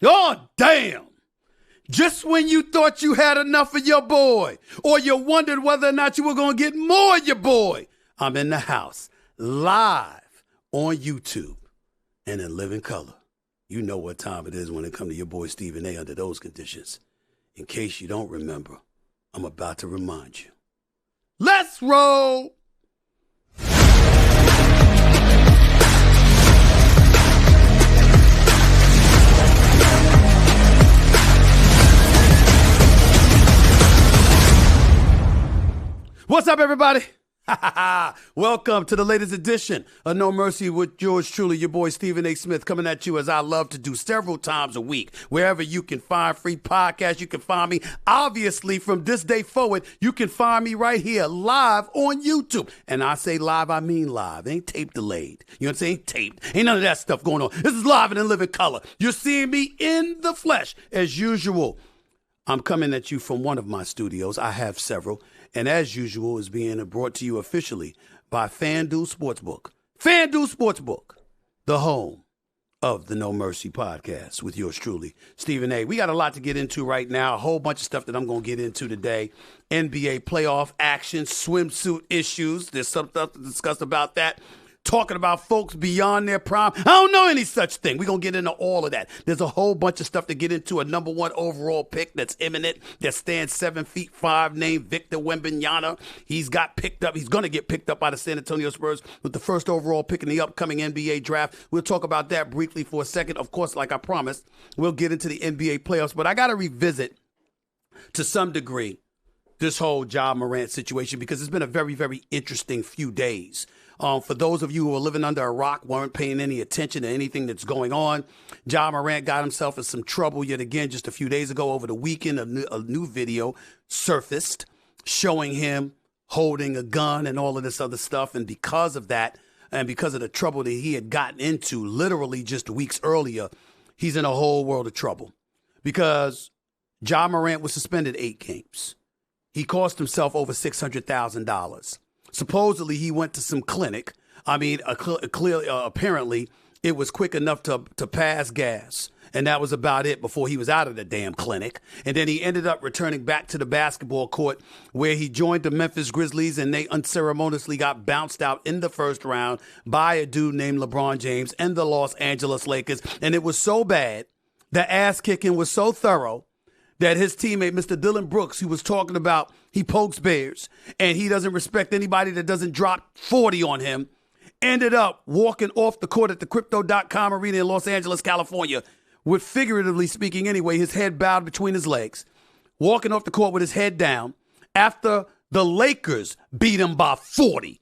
Oh, damn. Just when you thought you had enough of your boy, or you wondered whether or not you were going to get more of your boy, I'm in the house, live on YouTube and in living color. You know what time it is when it comes to your boy Stephen A. under those conditions. In case you don't remember, I'm about to remind you. Let's roll! What's up, everybody? Welcome to the latest edition of No Mercy with yours truly, your boy Stephen A. Smith, coming at you as I love to do several times a week. Wherever you can find free podcasts, you can find me. Obviously, from this day forward, you can find me right here live on YouTube. And I say live, I mean live. Ain't tape delayed. You know what I'm saying? Ain't taped. Ain't none of that stuff going on. This is live and in living color. You're seeing me in the flesh as usual. I'm coming at you from one of my studios. I have several. And as usual, is being brought to you officially by FanDuel Sportsbook. FanDuel Sportsbook, the home of the No Mercy podcast with yours truly, Stephen A. We got a lot to get into right now, a whole bunch of stuff that I'm going to get into today. NBA playoff action, swimsuit issues. There's some stuff to discuss about that. Talking about folks beyond their prime. I don't know any such thing. We're going to get into all of that. There's a whole bunch of stuff to get into. A number one overall pick that's imminent, that stands 7'5", named Victor Wembanyama. He's got picked up. He's going to get picked up by the San Antonio Spurs with the first overall pick in the upcoming NBA draft. We'll talk about that briefly for a second. Of course, like I promised, we'll get into the NBA playoffs. But I got to revisit, to some degree, this whole Ja Morant situation because it's been a very, very interesting few days. For those of you who are living under a rock, weren't paying any attention to anything that's going on, Ja Morant got himself in some trouble yet again just a few days ago. Over the weekend, a new video surfaced showing him holding a gun and all of this other stuff. And because of that, and because of the trouble that he had gotten into literally just weeks earlier, he's in a whole world of trouble. Because Ja Morant was suspended 8 games. He cost himself over $600,000. Supposedly, he went to some clinic. I mean, apparently, it was quick enough to pass gas. And that was about it before he was out of the damn clinic. And then he ended up returning back to the basketball court where he joined the Memphis Grizzlies, and they unceremoniously got bounced out in the first round by a dude named LeBron James and the Los Angeles Lakers. And it was so bad, the ass kicking was so thorough, that his teammate, Mr. Dylan Brooks, who was talking about he pokes bears and he doesn't respect anybody that doesn't drop 40 on him, ended up walking off the court at the Crypto.com arena in Los Angeles, California, with, figuratively speaking anyway, his head bowed between his legs, walking off the court with his head down after the Lakers beat him by 40.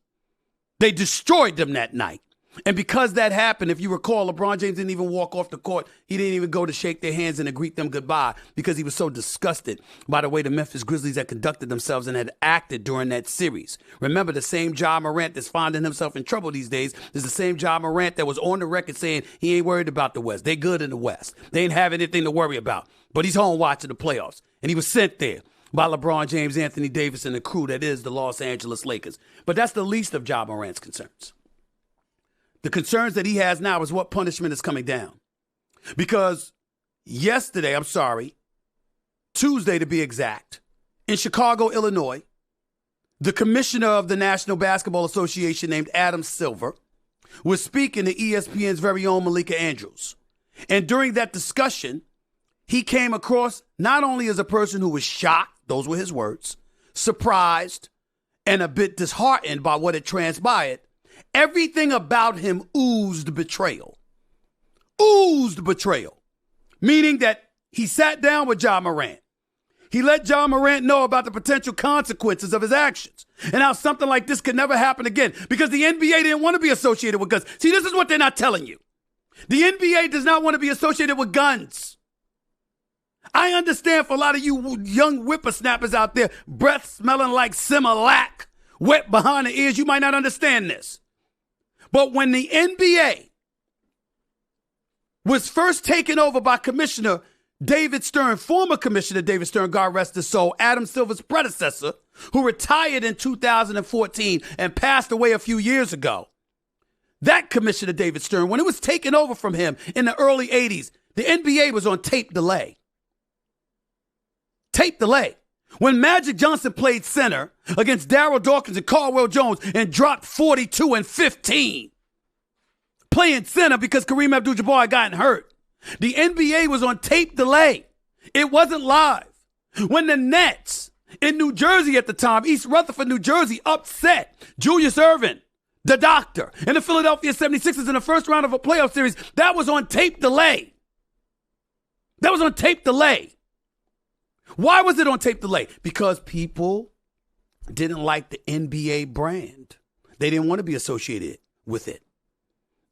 They destroyed them that night. And because that happened, if you recall, LeBron James didn't even walk off the court. He didn't even go to shake their hands and to greet them goodbye because he was so disgusted by the way the Memphis Grizzlies had conducted themselves and had acted during that series. Remember, the same Ja Morant that's finding himself in trouble these days is the same Ja Morant that was on the record saying he ain't worried about the West. They good in the West. They ain't have anything to worry about. But he's home watching the playoffs. And he was sent there by LeBron James, Anthony Davis, and the crew that is the Los Angeles Lakers. But that's the least of Ja Morant's concerns. The concerns that he has now is what punishment is coming down. Because Tuesday to be exact, in Chicago, Illinois, the commissioner of the National Basketball Association named Adam Silver was speaking to ESPN's very own Malika Andrews. And during that discussion, he came across not only as a person who was shocked, those were his words, surprised, and a bit disheartened by what had transpired. Everything about him oozed betrayal. Meaning that he sat down with Ja Morant. He let Ja Morant know about the potential consequences of his actions and how something like this could never happen again because the NBA didn't want to be associated with guns. See, this is what they're not telling you. The NBA does not want to be associated with guns. I understand for a lot of you young whippersnappers out there, breath smelling like Similac, wet behind the ears, you might not understand this. But when the NBA was first taken over by Commissioner David Stern, former Commissioner David Stern, God rest his soul, Adam Silver's predecessor, who retired in 2014 and passed away a few years ago, that Commissioner David Stern, when it was taken over from him in the early 80s, The NBA was on tape delay. Tape delay. When Magic Johnson played center against Darryl Dawkins and Caldwell Jones and dropped 42 and 15, playing center because Kareem Abdul-Jabbar had gotten hurt. The NBA was on tape delay. It wasn't live. When the Nets in New Jersey at the time, East Rutherford, New Jersey, upset Julius Erving, the doctor, and the Philadelphia 76ers in the first round of a playoff series, that was on tape delay. That was on tape delay. Why was it on tape delay? Because people didn't like the NBA brand. They didn't want to be associated with it.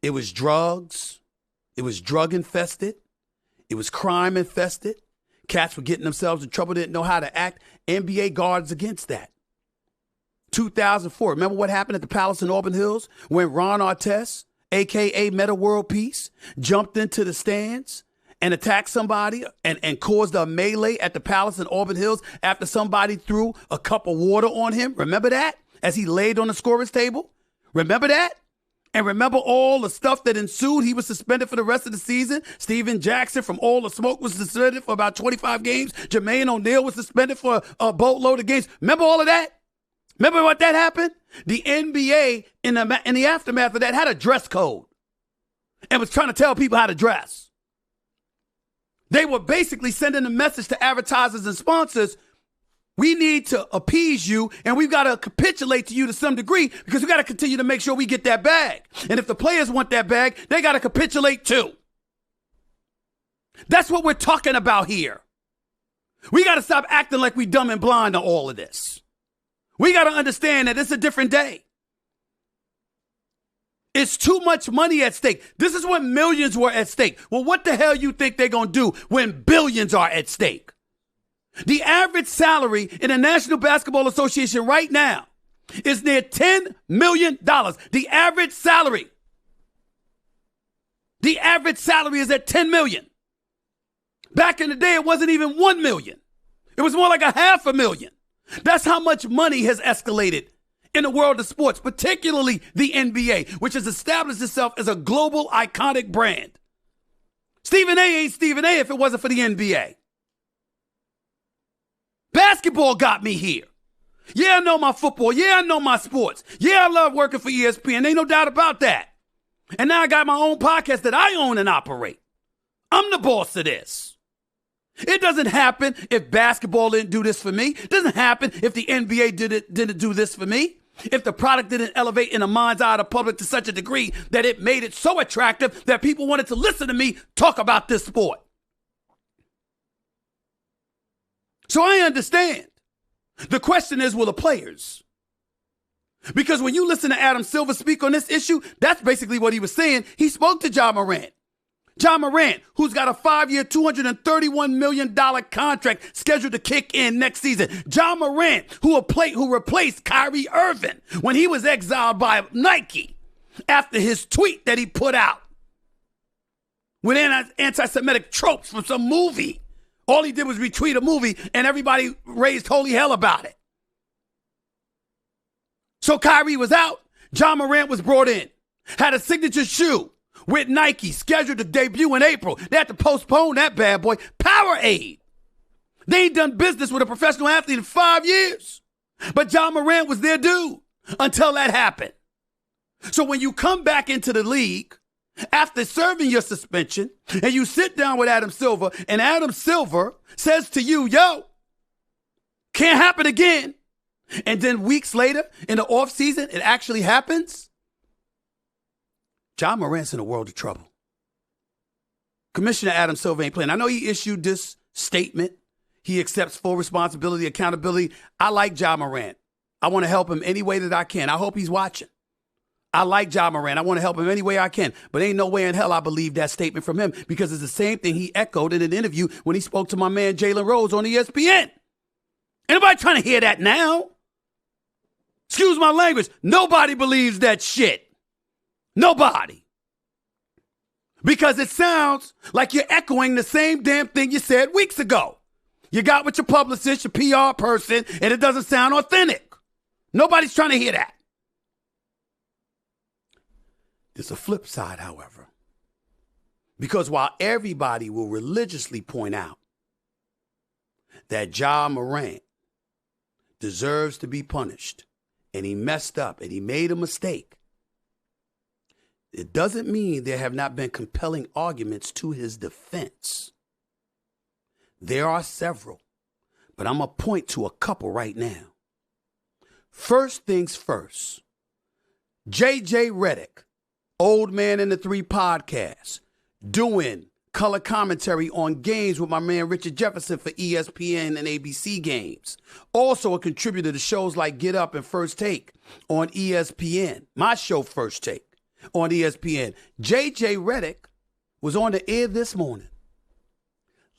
It was drugs. It was drug infested. It was crime infested. Cats were getting themselves in trouble, didn't know how to act. NBA guards against that. 2004, remember what happened at the Palace in Auburn Hills when Ron Artest, a.k.a. Meta World Peace, jumped into the stands and attacked somebody and caused a melee at the Palace in Auburn Hills after somebody threw a cup of water on him? Remember that? As he laid on the scorer's table? Remember that? And remember all the stuff that ensued? He was suspended for the rest of the season. Steven Jackson from All the Smoke was suspended for about 25 games. Jermaine O'Neal was suspended for a boatload of games. Remember all of that? Remember what that happened? The NBA, in the aftermath of that, had a dress code and was trying to tell people how to dress. They were basically sending a message to advertisers and sponsors: we need to appease you, and we've got to capitulate to you to some degree because we got to continue to make sure we get that bag. And if the players want that bag, they got to capitulate too. That's what we're talking about here. We got to stop acting like we dumb and blind to all of this. We got to understand that it's a different day. It's too much money at stake. This is when millions were at stake. Well, what the hell you think they're going to do when billions are at stake? The average salary in the National Basketball Association right now is near $10 million. The average salary is at $10 million. Back in the day, it wasn't even $1 million. It was more like $500,000. That's how much money has escalated in the world of sports, particularly the NBA, which has established itself as a global iconic brand. Stephen A ain't Stephen A if it wasn't for the NBA. Basketball got me here. Yeah, I know my football. Yeah, I know my sports. Yeah, I love working for ESPN. Ain't no doubt about that. And now I got my own podcast that I own and operate. I'm the boss of this. It doesn't happen if basketball didn't do this for me. It doesn't happen if the NBA didn't do this for me. If the product didn't elevate in the mind's eye of the public to such a degree that it made it so attractive that people wanted to listen to me talk about this sport. So I understand. The question is, will the players? Because when you listen to Adam Silver speak on this issue, that's basically what he was saying. He spoke to Ja Morant. Ja Morant, who's got a 5-year, $231 million contract scheduled to kick in next season. Ja Morant, who replaced Kyrie Irving when he was exiled by Nike after his tweet that he put out with anti-Semitic tropes from some movie. All he did was retweet a movie, and everybody raised holy hell about it. So Kyrie was out. Ja Morant was brought in. Had a signature shoe with Nike scheduled to debut in April. They had to postpone that bad boy. Powerade. They ain't done business with a professional athlete in 5 years. But Ja Morant was their dude until that happened. So when you come back into the league after serving your suspension and you sit down with Adam Silver and Adam Silver says to you, yo, can't happen again. And then weeks later in the offseason, it actually happens. Ja Morant's in a world of trouble. Commissioner Adam Silver ain't playing. I know he issued this statement. He accepts full responsibility, accountability. I like Ja Morant. I want to help him any way that I can. I hope he's watching. I like Ja Morant. I want to help him any way I can. But ain't no way in hell I believe that statement from him because it's the same thing he echoed in an interview when he spoke to my man Jalen Rose on ESPN. Anybody trying to hear that now? Excuse my language. Nobody believes that shit. Nobody. Because it sounds like you're echoing the same damn thing you said weeks ago. You got with your publicist, your PR person, and it doesn't sound authentic. Nobody's trying to hear that. There's a flip side, however. Because while everybody will religiously point out that Ja Morant deserves to be punished and he messed up and he made a mistake, it doesn't mean there have not been compelling arguments to his defense. There are several, but I'm going to point to a couple right now. First things first, JJ Redick, Old Man in the Three podcast, doing color commentary on games with my man Richard Jefferson for ESPN and ABC games. Also a contributor to shows like Get Up and First Take on ESPN. My show First Take on ESPN. JJ Redick was on the air this morning.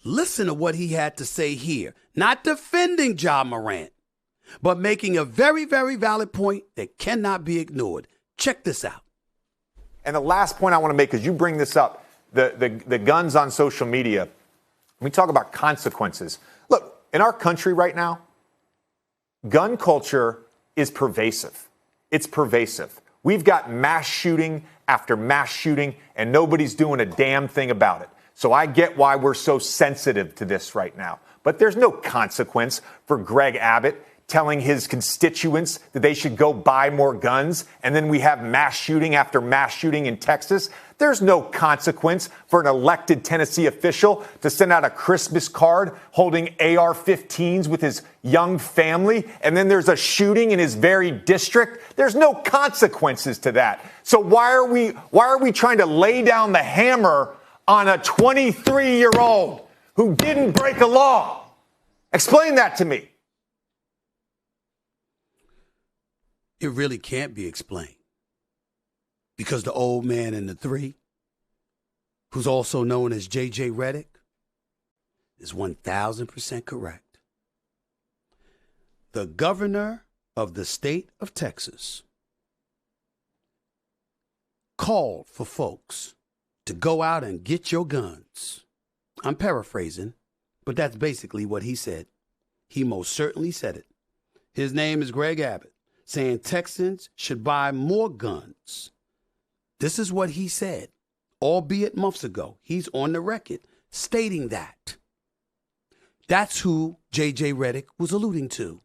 Listen to what he had to say here. Not defending Ja Morant, but making a very, very valid point that cannot be ignored. Check this out. And the last point I want to make is you bring this up. The guns on social media, we talk about consequences. Look, in our country right now, gun culture is pervasive. It's pervasive. We've got mass shooting after mass shooting, and nobody's doing a damn thing about it. So I get why we're so sensitive to this right now. But there's no consequence for Greg Abbott telling his constituents that they should go buy more guns, and then we have mass shooting after mass shooting in Texas. There's no consequence for an elected Tennessee official to send out a Christmas card holding AR-15s with his young family, and then there's a shooting in his very district. There's no consequences to that. So why are we trying to lay down the hammer on a 23-year-old who didn't break a law? Explain that to me. It really can't be explained. Because the old man in the three, who's also known as JJ Redick, is 1,000% correct. The governor of the state of Texas called for folks to go out and get your guns. I'm paraphrasing, but that's basically what he said. He most certainly said it. His name is Greg Abbott, saying Texans should buy more guns. This is what he said, albeit months ago. He's on the record stating that. That's who JJ Redick was alluding to.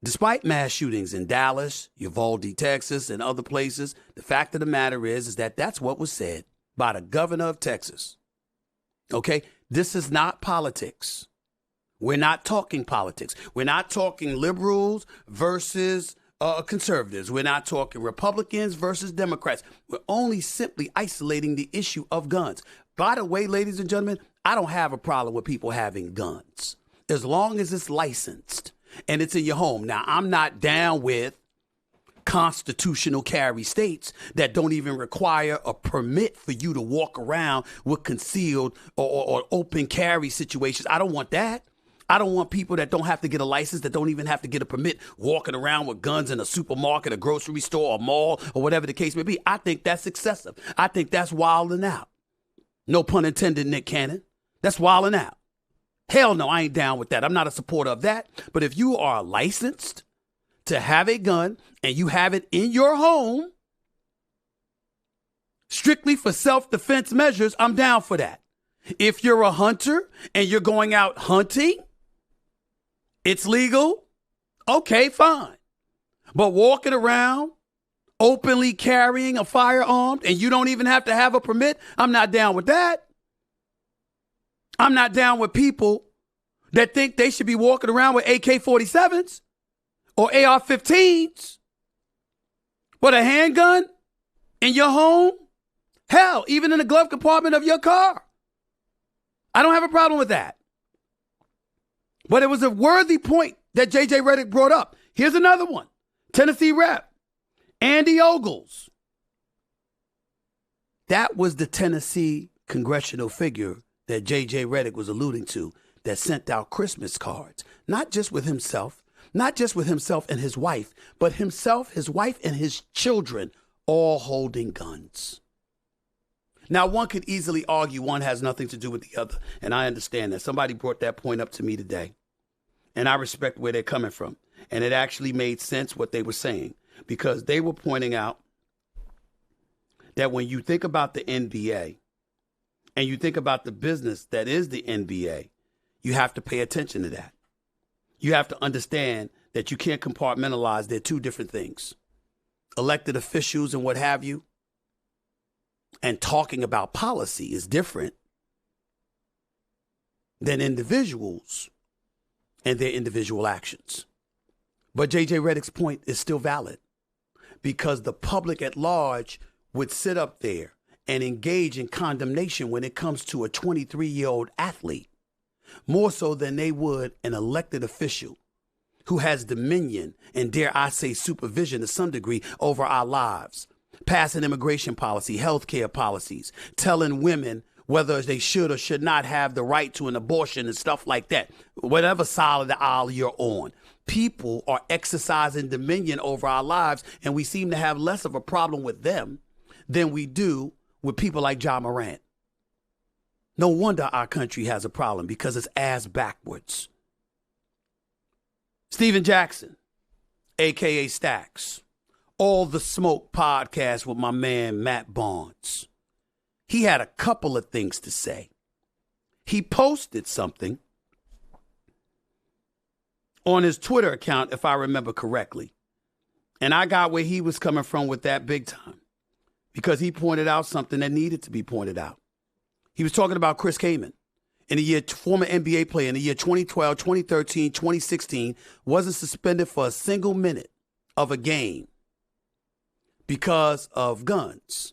Despite mass shootings in Dallas, Uvalde, Texas, and other places, the fact of the matter is that that's what was said by the governor of Texas. Okay? This is not politics. We're not talking politics. We're not talking liberals versus conservatives. We're not talking Republicans versus Democrats. We're only simply isolating the issue of guns. By the way, ladies and gentlemen, I don't have a problem with people having guns as long as it's licensed and it's in your home. Now, I'm not down with constitutional carry states that don't even require a permit for you to walk around with concealed or open carry situations. I don't want that. I don't want people that don't have to get a license, that don't even have to get a permit, walking around with guns in a supermarket, a grocery store, a mall, or whatever the case may be. I think that's excessive. I think that's wilding out. No pun intended, Nick Cannon. That's wilding out. Hell no, I ain't down with that. I'm not a supporter of that. But if you are licensed to have a gun and you have it in your home, strictly for self-defense measures, I'm down for that. If you're a hunter and you're going out hunting, it's legal. Okay, fine. But walking around, openly carrying a firearm, and you don't even have to have a permit, I'm not down with that. I'm not down with people that think they should be walking around with AK-47s or AR-15s. But a handgun in your home? Hell, even in the glove compartment of your car. I don't have a problem with that. But it was a worthy point that JJ Redick brought up. Here's another one. Tennessee rep, Andy Ogles. That was the Tennessee congressional figure that JJ Redick was alluding to that sent out Christmas cards, not just with himself and his wife, but himself, his wife, and his children all holding guns. Now, one could easily argue one has nothing to do with the other, and I understand that. Somebody brought that point up to me today, and I respect where they're coming from. And it actually made sense what they were saying, because they were pointing out that when you think about the NBA, and you think about the business that is the NBA, you have to pay attention to that. You have to understand that you can't compartmentalize. They're two different things. Elected officials and what have you, and talking about policy is different than individuals and their individual actions. But J.J. Redick's point is still valid because the public at large would sit up there and engage in condemnation when it comes to a 23-year-old athlete, more so than they would an elected official who has dominion and, dare I say, supervision to some degree over our lives, passing immigration policy, healthcare policies, telling women whether they should or should not have the right to an abortion and stuff like that, whatever side of the aisle you're on. People are exercising dominion over our lives, and we seem to have less of a problem with them than we do with people like Ja Morant. No wonder our country has a problem because it's ass backwards. Steven Jackson, a.k.a. Stacks, All the Smoke podcast with my man Matt Barnes. He had a couple of things to say. He posted something on his Twitter account, if I remember correctly. And I got where he was coming from with that big time because he pointed out something that needed to be pointed out. He was talking about Chris Kaman. Former NBA player in the year 2012, 2013, 2016, wasn't suspended for a single minute of a game because of guns.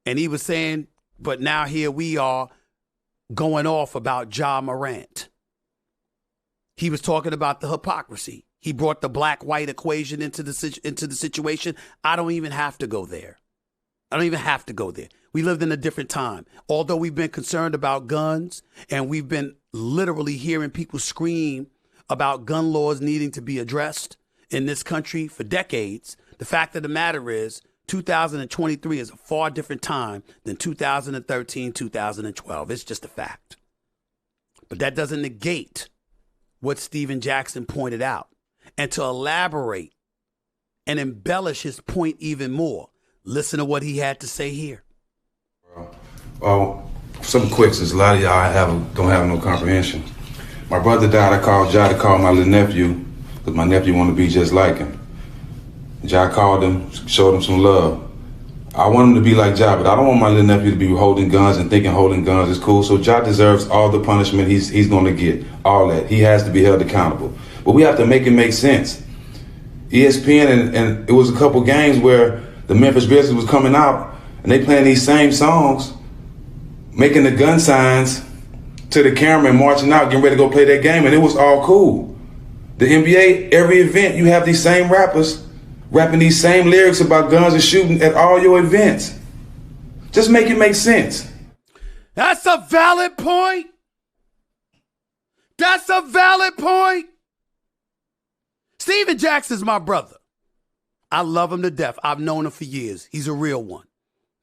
And he was saying, but now here we are going off about Ja Morant. He was talking about the hypocrisy. He brought the black-white equation into the situation. I don't even have to go there. We lived in a different time. Although we've been concerned about guns and we've been literally hearing people scream about gun laws needing to be addressed in this country for decades, the fact of the matter is 2023 is a far different time than 2013, 2012. It's just a fact. But that doesn't negate what Steven Jackson pointed out. And to elaborate and embellish his point even more, listen to what he had to say here. Well, some quick, since a lot of y'all don't have no comprehension. My brother died. I called Ja to call my little nephew because my nephew wanted to be just like him. Ja called him, showed him some love. I want him to be like Ja, but I don't want my little nephew to be holding guns and thinking holding guns is cool. So Ja deserves all the punishment he's going to get, all that. He has to be held accountable. But we have to make it make sense. ESPN, and it was a couple games where the Memphis Grizzlies was coming out and they playing these same songs, making the gun signs to the camera and marching out, getting ready to go play that game, and it was all cool. The NBA, every event, you have these same rappers rapping these same lyrics about guns and shooting at all your events. Just make it make sense. That's a valid point. Steven Jackson's my brother. I love him to death. I've known him for years. He's a real one.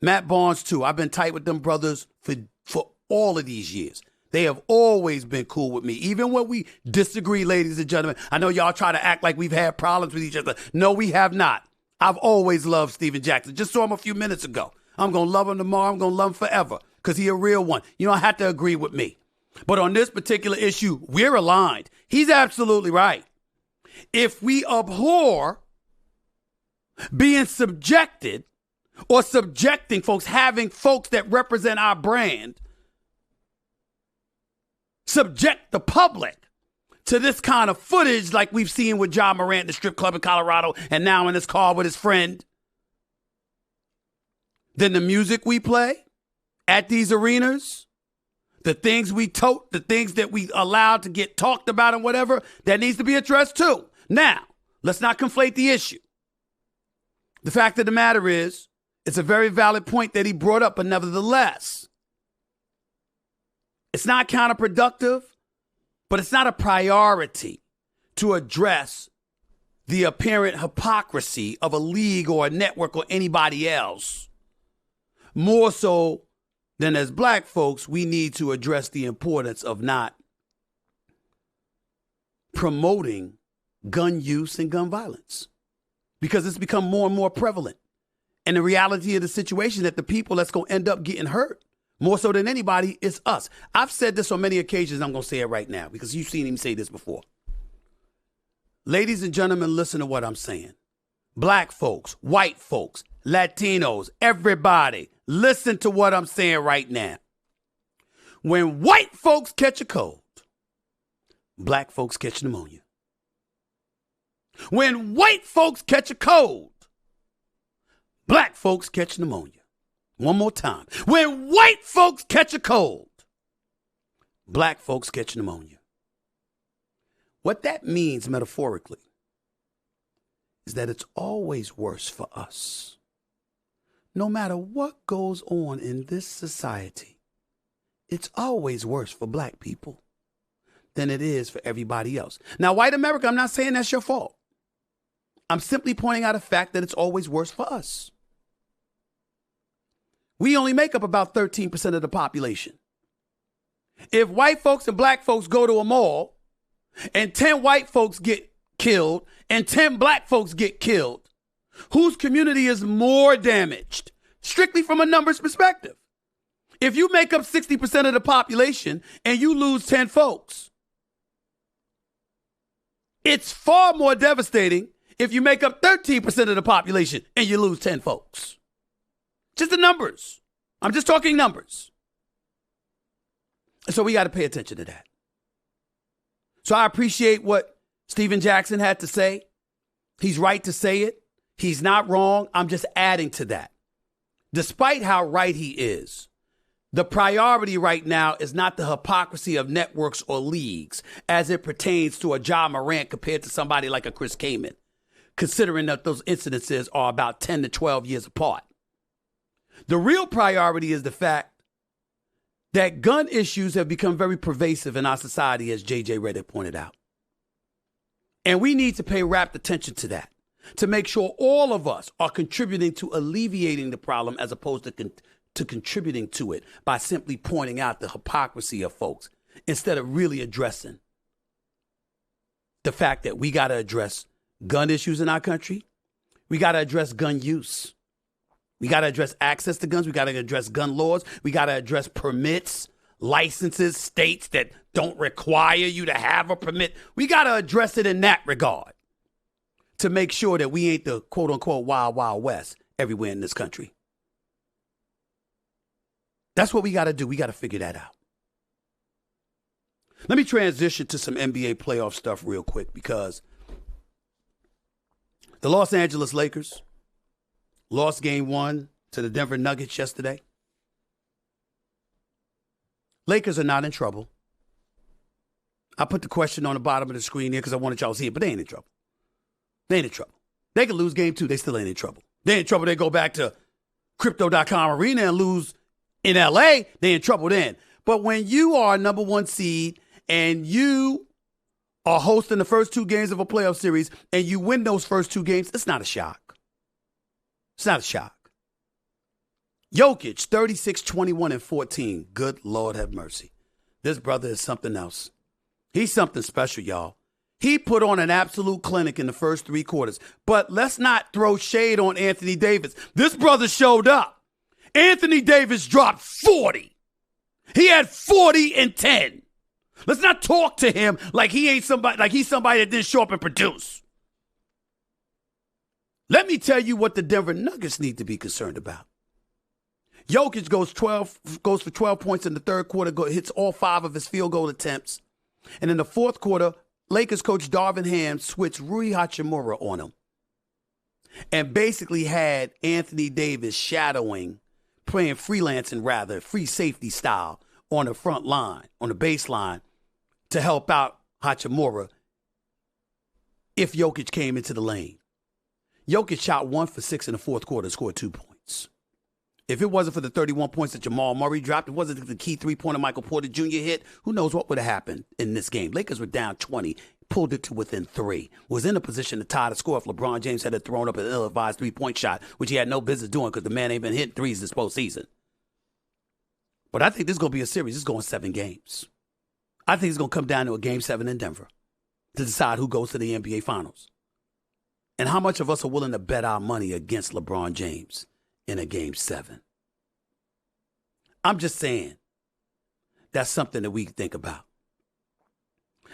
Matt Barnes, too. I've been tight with them brothers for all of these years. They have always been cool with me, even when we disagree, ladies and gentlemen. I know y'all try to act like we've had problems with each other. No, we have not. I've always loved Steven Jackson. Just saw him a few minutes ago. I'm going to love him tomorrow. I'm going to love him forever because he's a real one. You don't have to agree with me. But on this particular issue, we're aligned. He's absolutely right. If we abhor being subjected or subjecting folks, having folks that represent our brand, subject the public to this kind of footage like we've seen with Ja Morant in the strip club in Colorado and now in his car with his friend, then the music we play at these arenas, the things we tote, the things that we allow to get talked about and whatever, that needs to be addressed too. Now, let's not conflate the issue. The fact of the matter is, it's a very valid point that he brought up, but nevertheless, it's not counterproductive, but it's not a priority to address the apparent hypocrisy of a league or a network or anybody else. More so than as black folks, we need to address the importance of not promoting gun use and gun violence because it's become more and more prevalent. And the reality of the situation that the people that's going to end up getting hurt More so than anybody, it's us. I've said this on many occasions. I'm going to say it right now because you've seen him say this before. Ladies and gentlemen, listen to what I'm saying. Black folks, white folks, Latinos, everybody, listen to what I'm saying right now. When white folks catch a cold, black folks catch pneumonia. When white folks catch a cold, black folks catch pneumonia. One more time. When white folks catch a cold, black folks catch pneumonia. What that means metaphorically is that it's always worse for us. No matter what goes on in this society, it's always worse for black people than it is for everybody else. Now, white America, I'm not saying that's your fault. I'm simply pointing out a fact that it's always worse for us. We only make up about 13% of the population. If white folks and black folks go to a mall and 10 white folks get killed and 10 black folks get killed, whose community is more damaged? Strictly from a numbers perspective. If you make up 60% of the population and you lose 10 folks, it's far more devastating if you make up 13% of the population and you lose 10 folks. Just the numbers. I'm just talking numbers. So we got to pay attention to that. So I appreciate what Stephen Jackson had to say. He's right to say it. He's not wrong. I'm just adding to that. Despite how right he is, the priority right now is not the hypocrisy of networks or leagues as it pertains to a Ja Morant compared to somebody like a Chris Kaman, considering that those incidences are about 10 to 12 years apart. The real priority is the fact that gun issues have become very pervasive in our society, as J.J. Redick pointed out. And we need to pay rapt attention to that, to make sure all of us are contributing to alleviating the problem as opposed to contributing to it by simply pointing out the hypocrisy of folks instead of really addressing the fact that we got to address gun issues in our country. We got to address gun use. We got to address access to guns. We got to address gun laws. We got to address permits, licenses, states that don't require you to have a permit. We got to address it in that regard to make sure that we ain't the quote unquote wild, wild west everywhere in this country. That's what we got to do. We got to figure that out. Let me transition to some NBA playoff stuff real quick because the Los Angeles Lakers lost game 1 to the Denver Nuggets yesterday. Lakers are not in trouble. I put the question on the bottom of the screen here because I wanted y'all to see it, but they ain't in trouble. They ain't in trouble. They can lose game 2. They still ain't in trouble. They ain't in trouble. They go back to Crypto.com Arena and lose in LA. They in trouble then. But when you are number 1 seed and you are hosting the first 2 games of a playoff series and you win those first 2 games, it's not a shock. It's not a shock. Jokic, 36, 21, and 14. Good Lord have mercy. This brother is something else. He's something special, y'all. He put on an absolute clinic in the first 3 quarters. But let's not throw shade on Anthony Davis. This brother showed up. Anthony Davis dropped 40. He had 40 and 10. Let's not talk to him like he ain't somebody, like he's somebody that didn't show up and produce. Let me tell you what the Denver Nuggets need to be concerned about. Jokic goes for 12 points in the third quarter, hits all 5 of his field goal attempts. And in the fourth quarter, Lakers coach Darvin Ham switched Rui Hachimura on him and basically had Anthony Davis shadowing, playing freelancing free safety style on the front line, on the baseline to help out Hachimura if Jokic came into the lane. Jokic shot 1 for 6 in the fourth quarter, scored 2 points. If it wasn't for the 31 points that Jamal Murray dropped, it wasn't the key 3-pointer Michael Porter Jr. hit, who knows what would have happened in this game. Lakers were down 20, pulled it to within 3, was in a position to tie the score if LeBron James had thrown up an ill-advised 3-point shot, which he had no business doing because the man ain't been hitting threes this postseason. But I think this is going to be a series. It's going 7 games. I think it's going to come down to a game 7 in Denver to decide who goes to the NBA Finals. And how much of us are willing to bet our money against LeBron James in a game 7? I'm just saying that's something that we can think about.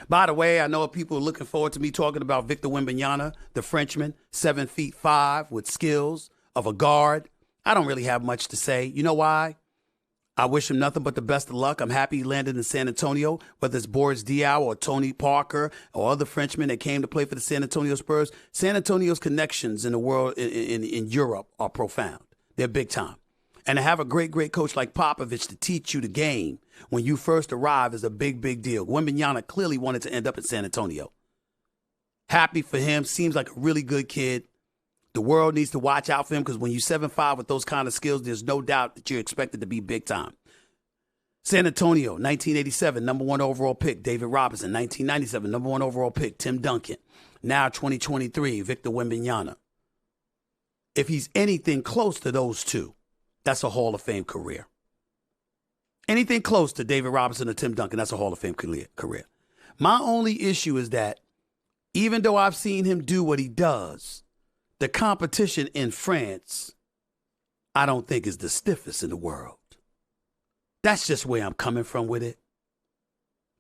By the way, I know people are looking forward to me talking about Victor Wembanyama, the Frenchman, 7'5" with skills of a guard. I don't really have much to say. You know why? I wish him nothing but the best of luck. I'm happy he landed in San Antonio, whether it's Boris Diaw or Tony Parker or other Frenchmen that came to play for the San Antonio Spurs. San Antonio's connections in the world, in Europe, are profound. They're big time. And to have a great, great coach like Popovich to teach you the game when you first arrive is a big, big deal. Wembanyama clearly wanted to end up in San Antonio. Happy for him. Seems like a really good kid. The world needs to watch out for him because when you're 7'5" with those kind of skills, there's no doubt that you're expected to be big time. San Antonio, 1987, number 1 overall pick, David Robinson. 1997, number 1 overall pick, Tim Duncan. Now 2023, Victor Wembanyama. If he's anything close to those two, that's a Hall of Fame career. Anything close to David Robinson or Tim Duncan, that's a Hall of Fame career. My only issue is that even though I've seen him do what he does, the competition in France, I don't think is the stiffest in the world. That's just where I'm coming from with it.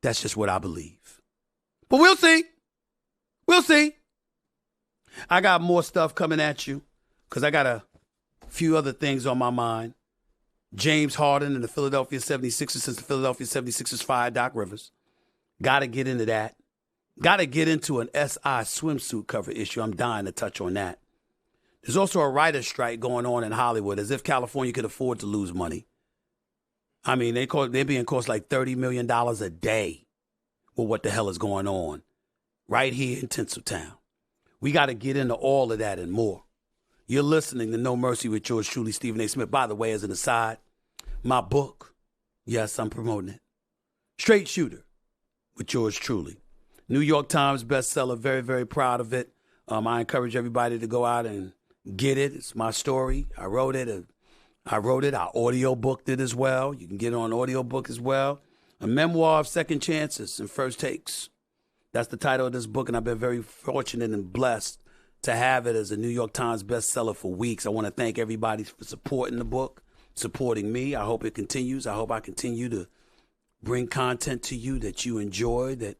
That's just what I believe. But we'll see. We'll see. I got more stuff coming at you because I got a few other things on my mind. James Harden and the Philadelphia 76ers since the Philadelphia 76ers fired Doc Rivers. Got to get into that. Got to get into an SI swimsuit cover issue. I'm dying to touch on that. There's also a writer's strike going on in Hollywood, as if California could afford to lose money. I mean, they're being cost like $30 million a day with what the hell is going on right here in Tinseltown. We got to get into all of that and more. You're listening to No Mercy with yours truly, Stephen A. Smith. By the way, as an aside, my book, yes, I'm promoting it. Straight Shooter with yours truly. New York Times bestseller, very, very proud of it. I encourage everybody to go out and get it. It's my story. I wrote it. I audio booked it as well. You can get it on audiobook as well. A memoir of second chances and first takes. That's the title of this book, and I've been very fortunate and blessed to have it as a New York Times bestseller for weeks. I want to thank everybody for supporting the book, supporting me. I hope it continues. I hope I continue to bring content to you that you enjoy, that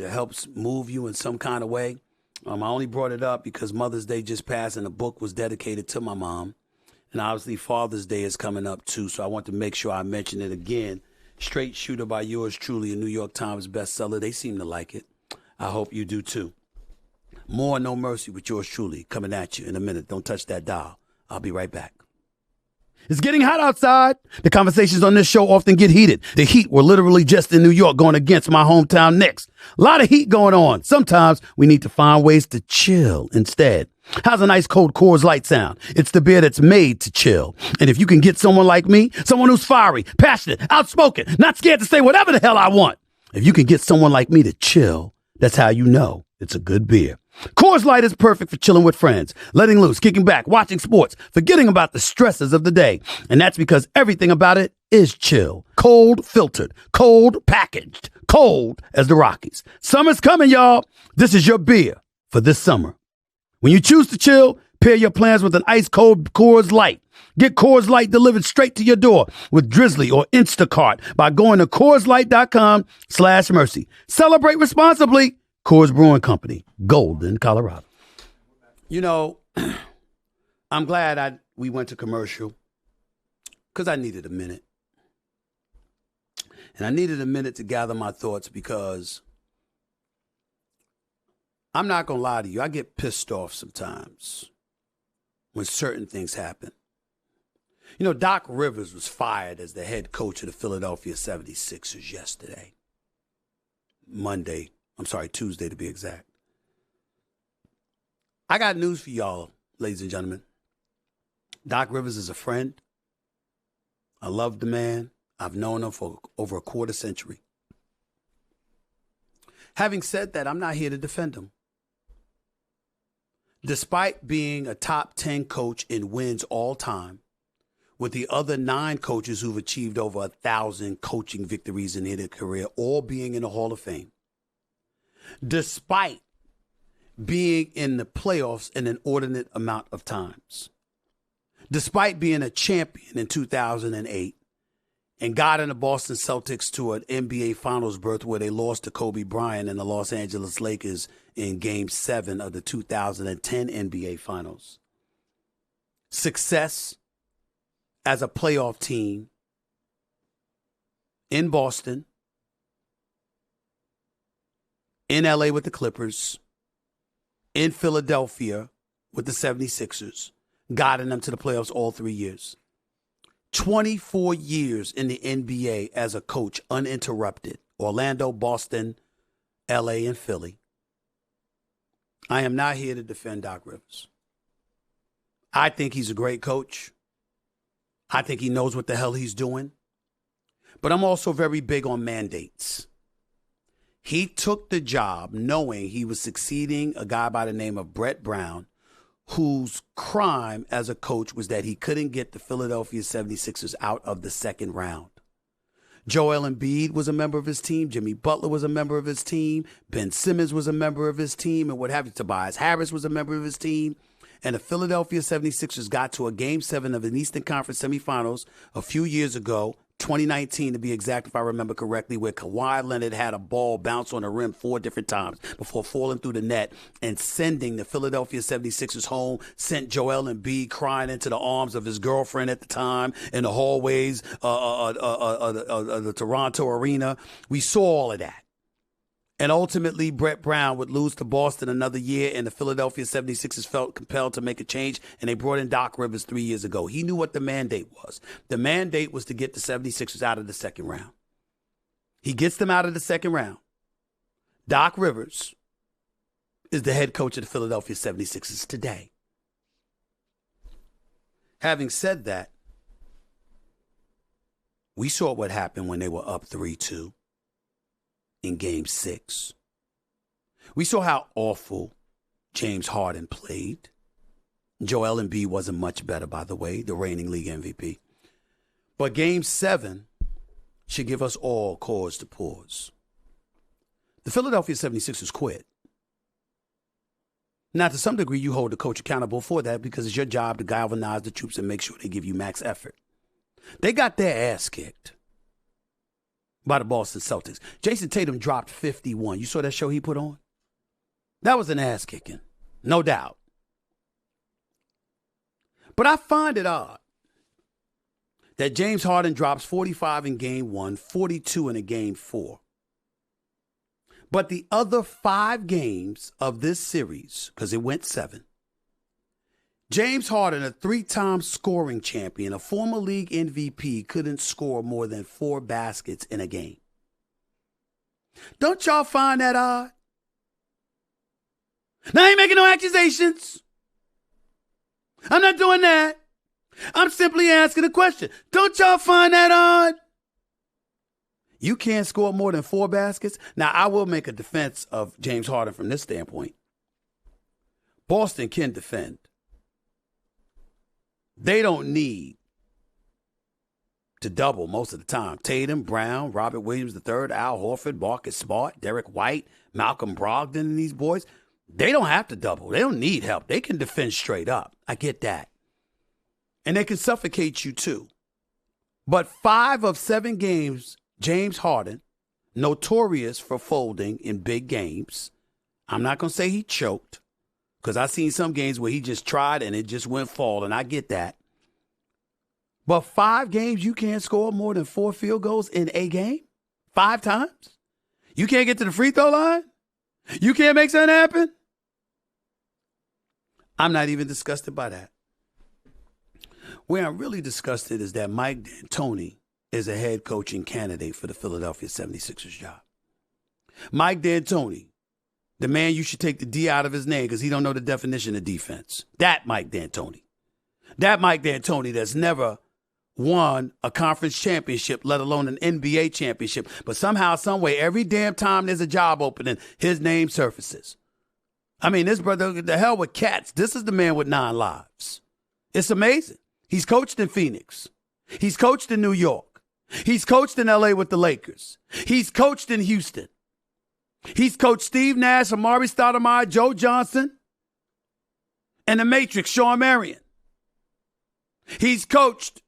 helps move you in some kind of way. I only brought it up because Mother's Day just passed and the book was dedicated to my mom. And obviously Father's Day is coming up too, so I want to make sure I mention it again. Straight Shooter by yours truly, a New York Times bestseller. They seem to like it. I hope you do too. More No Mercy with yours truly coming at you in a minute. Don't touch that dial. I'll be right back. It's getting hot outside. The conversations on this show often get heated. The Heat were literally just in New York going against my hometown Knicks. A lot of heat going on. Sometimes we need to find ways to chill instead. How's a nice cold Coors Light sound? It's the beer that's made to chill. And if you can get someone like me, someone who's fiery, passionate, outspoken, not scared to say whatever the hell I want. If you can get someone like me to chill, that's how you know it's a good beer. Coors Light is perfect for chilling with friends, letting loose, kicking back, watching sports, forgetting about the stresses of the day. And that's because everything about it is chill. Cold filtered, cold packaged, cold as the Rockies. Summer's coming, y'all. This is your beer for this summer. When you choose to chill, pair your plans with an ice cold Coors Light. Get Coors Light delivered straight to your door with Drizzly or Instacart by going to CoorsLight.com/mercy. Celebrate responsibly. Coors Brewing Company, Golden, Colorado. You know, I'm glad we went to commercial because I needed a minute. And I needed a minute to gather my thoughts because I'm not going to lie to you. I get pissed off sometimes when certain things happen. You know, Doc Rivers was fired as the head coach of the Philadelphia 76ers yesterday. Tuesday to be exact. I got news for y'all, ladies and gentlemen. Doc Rivers is a friend. I love the man. I've known him for over a quarter century. Having said that, I'm not here to defend him. Despite being a top 10 coach in wins all time, with the other 9 coaches who've achieved over 1,000 coaching victories in their career, all being in the Hall of Fame, despite being in the playoffs an inordinate amount of times, despite being a champion in 2008 and got in the Boston Celtics to an NBA Finals berth where they lost to Kobe Bryant and the Los Angeles Lakers in Game 7 of the 2010 NBA Finals. Success as a playoff team in Boston, in LA with the Clippers, in Philadelphia with the 76ers, guiding them to the playoffs all 3 years. 24 years in the NBA as a coach, uninterrupted. Orlando, Boston, LA, and Philly. I am not here to defend Doc Rivers. I think he's a great coach. I think he knows what the hell he's doing. But I'm also very big on mandates. He took the job knowing he was succeeding a guy by the name of Brett Brown, whose crime as a coach was that he couldn't get the Philadelphia 76ers out of the second round. Joel Embiid was a member of his team. Jimmy Butler was a member of his team. Ben Simmons was a member of his team. And what have you, Tobias Harris was a member of his team. And the Philadelphia 76ers got to a Game 7 of an Eastern Conference semifinals a few years ago, 2019 to be exact, if I remember correctly, where Kawhi Leonard had a ball bounce on the rim 4 different times before falling through the net and sending the Philadelphia 76ers home, sent Joel Embiid crying into the arms of his girlfriend at the time in the hallways of the Toronto arena. We saw all of that. And ultimately, Brett Brown would lose to Boston another year, and the Philadelphia 76ers felt compelled to make a change, and they brought in Doc Rivers 3 years ago. He knew what the mandate was. The mandate was to get the 76ers out of the second round. He gets them out of the second round. Doc Rivers is the head coach of the Philadelphia 76ers today. Having said that, we saw what happened when they were up 3-2. In Game 6. We saw how awful James Harden played. Joel Embiid wasn't much better, by the way, the reigning league MVP. But Game 7 should give us all cause to pause. The Philadelphia 76ers quit. Now, to some degree, you hold the coach accountable for that because it's your job to galvanize the troops and make sure they give you max effort. They got their ass kicked by the Boston Celtics. Jason Tatum dropped 51. You saw that show he put on? That was an ass kicking, no doubt. But I find it odd that James Harden drops 45 in Game 1, 42 in a Game 4. But the other 5 games of this series, because it went 7, James Harden, a 3-time scoring champion, a former league MVP, couldn't score more than 4 baskets in a game. Don't y'all find that odd? Now, I ain't making no accusations. I'm not doing that. I'm simply asking a question. Don't y'all find that odd? You can't score more than 4 baskets? Now, I will make a defense of James Harden from this standpoint. Boston can defend. They don't need to double most of the time. Tatum, Brown, Robert Williams III, Al Horford, Marcus Smart, Derek White, Malcolm Brogdon, and these boys, they don't have to double. They don't need help. They can defend straight up. I get that. And they can suffocate you too. But 5 of 7 games, James Harden, notorious for folding in big games. I'm not going to say he choked. Because I've seen some games where he just tried and it just went fall, and I get that. But 5 games, you can't score more than 4 field goals in a game? 5 times? You can't get to the free throw line? You can't make something happen? I'm not even disgusted by that. Where I'm really disgusted is that Mike D'Antoni is a head coaching candidate for the Philadelphia 76ers job. Mike D'Antoni, the man you should take the D out of his name because he don't know the definition of defense. That Mike D'Antoni. That Mike D'Antoni that's never won a conference championship, let alone an NBA championship. But somehow, some way, every damn time there's a job opening, his name surfaces. I mean, this brother, the hell with cats. This is the man with 9 lives. It's amazing. He's coached in Phoenix. He's coached in New York. He's coached in LA with the Lakers. He's coached in Houston. He's coached Steve Nash, Amari Stoudemire, Joe Johnson, and the Matrix, Shawn Marion. He's coached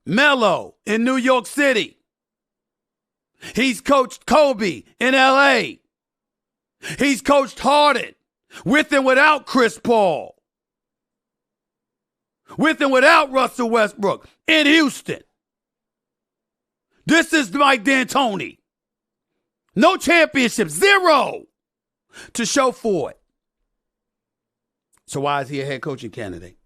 Melo in New York City. He's coached Kobe in L.A. He's coached Harden with and without Chris Paul. With and without Russell Westbrook in Houston. This is Mike D'Antoni. No championship, 0 to show for it. So why is he a head coaching candidate?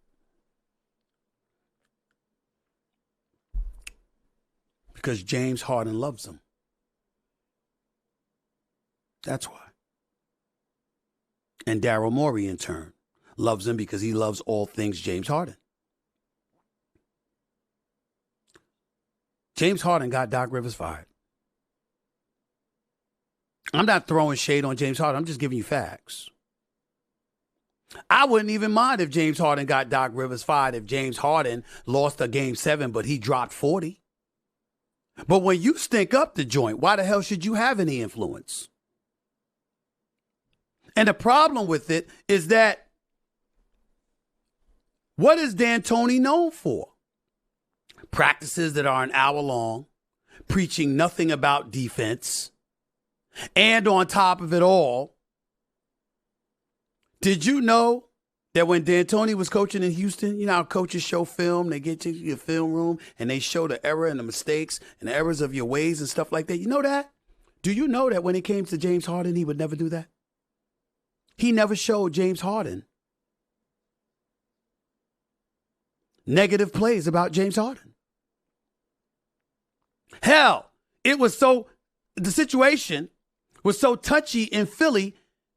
Because James Harden loves him. That's why. And Daryl Morey, in turn, loves him because he loves all things James Harden. James Harden got Doc Rivers fired. I'm not throwing shade on James Harden. I'm just giving you facts. I wouldn't even mind if James Harden got Doc Rivers fired if James Harden lost a game 7, but he dropped 40. But when you stink up the joint, why the hell should you have any influence? And the problem with it is that what is D'Antoni known for? Practices that are an hour long, preaching nothing about defense. And on top of it all, did you know that when D'Antoni was coaching in Houston, you know how coaches show film, they get to your film room and they show the error and the mistakes and the errors of your ways and stuff like that? You know that? Do you know that when it came to James Harden, he would never do that? He never showed James Harden negative plays about James Harden. Hell, the situation was so touchy in Philly,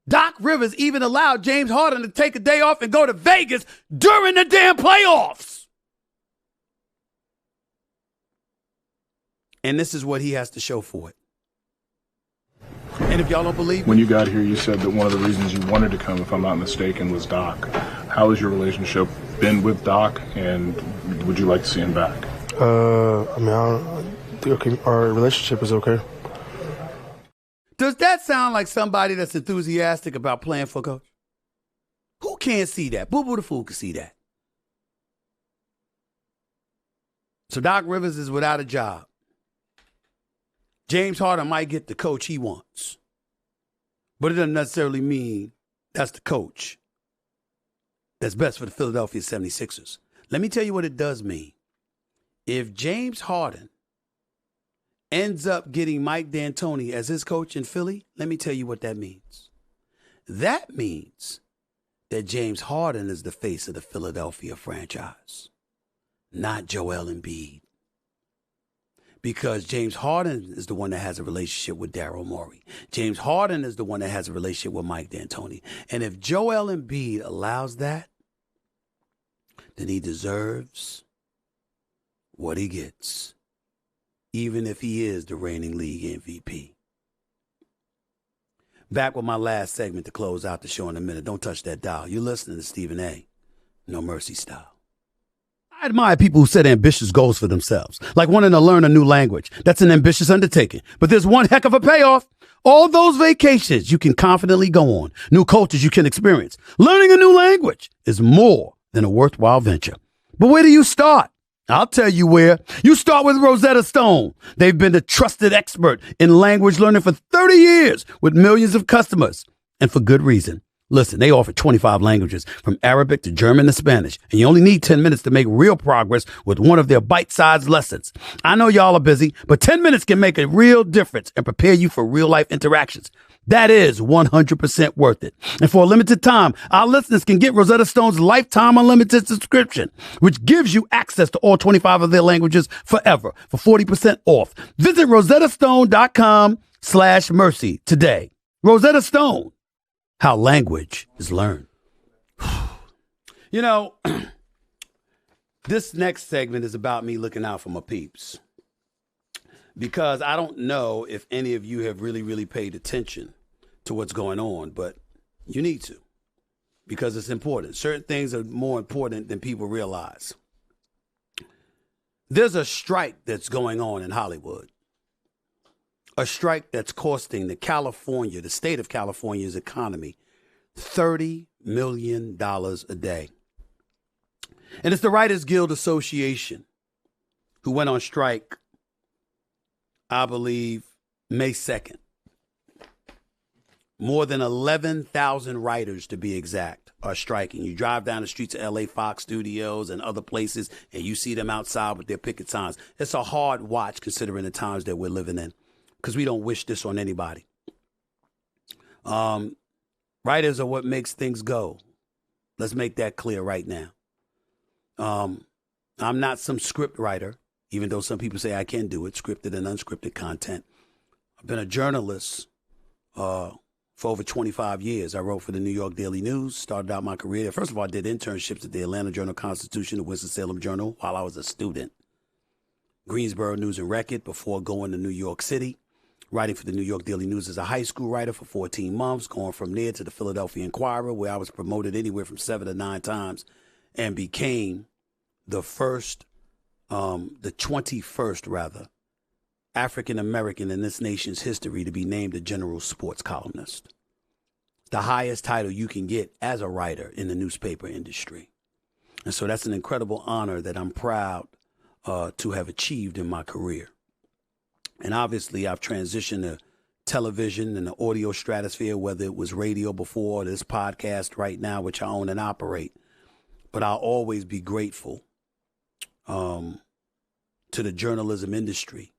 Doc Rivers even allowed James Harden to take a day off and go to Vegas during the damn playoffs. And this is what he has to show for it. And if y'all don't believe me, when you got here, you said that one of the reasons you wanted to come, if I'm not mistaken, was Doc. How has your relationship been with Doc, and would you like to see him back? Our relationship is okay. Does that sound like somebody that's enthusiastic about playing for coach? Who can't see that? Boo Boo the Fool can see that. So Doc Rivers is without a job. James Harden might get the coach he wants. But it doesn't necessarily mean that's the coach that's best for the Philadelphia 76ers. Let me tell you what it does mean. If James Harden ends up getting Mike D'Antoni as his coach in Philly, let me tell you what that means. That means that James Harden is the face of the Philadelphia franchise, not Joel Embiid. Because James Harden is the one that has a relationship with Daryl Morey. James Harden is the one that has a relationship with Mike D'Antoni. And if Joel Embiid allows that, then he deserves what he gets, even if he is the reigning league MVP. Back with my last segment to close out the show in a minute. Don't touch that dial. You're listening to Stephen A. No Mercy Style. I admire people who set ambitious goals for themselves, like wanting to learn a new language. That's an ambitious undertaking, but there's one heck of a payoff. All those vacations you can confidently go on, new cultures you can experience. Learning a new language is more than a worthwhile venture. But where do you start? I'll tell you where. You start with Rosetta Stone. They've been the trusted expert in language learning for 30 years with millions of customers, and for good reason. Listen, they offer 25 languages from Arabic to German to Spanish, and you only need 10 minutes to make real progress with one of their bite-sized lessons. I know y'all are busy, but 10 minutes can make a real difference and prepare you for real-life interactions. That is 100% worth it. And for a limited time, our listeners can get Rosetta Stone's lifetime unlimited subscription, which gives you access to all 25 of their languages forever for 40% off. Visit rosettastone.com/mercy today. Rosetta Stone. How language is learned. You know, this next segment is about me looking out for my peeps. Because I don't know if any of you have really paid attention to what's going on, but you need to. Because it's important. Certain things are more important than people realize. There's a strike that's going on in Hollywood. A strike that's costing the state of California's economy, $30 million a day. And it's the Writers Guild Association who went on strike, I believe, May 2nd. More than 11,000 writers, to be exact, are striking. You drive down the streets of L.A. Fox Studios and other places, and you see them outside with their picket signs. It's a hard watch considering the times that we're living in, because we don't wish this on anybody. Writers are what makes things go. Let's make that clear right now. I'm not some script writer, even though some people say I can do it, scripted and unscripted content. I've been a journalist for over 25 years. I wrote for the New York Daily News, started out my career. First of all, I did internships at the Atlanta Journal-Constitution, the Winston-Salem Journal while I was a student. Greensboro News and Record before going to New York City. Writing for the New York Daily News as a high school writer for 14 months, going from there to the Philadelphia Inquirer, where I was promoted anywhere from 7 to 9 times and became the 21st African-American in this nation's history to be named a general sports columnist. The highest title you can get as a writer in the newspaper industry. And so that's an incredible honor that I'm proud to have achieved in my career. And obviously I've transitioned to television and the audio stratosphere, whether it was radio before or this podcast right now, which I own and operate. But I'll always be grateful to the journalism industry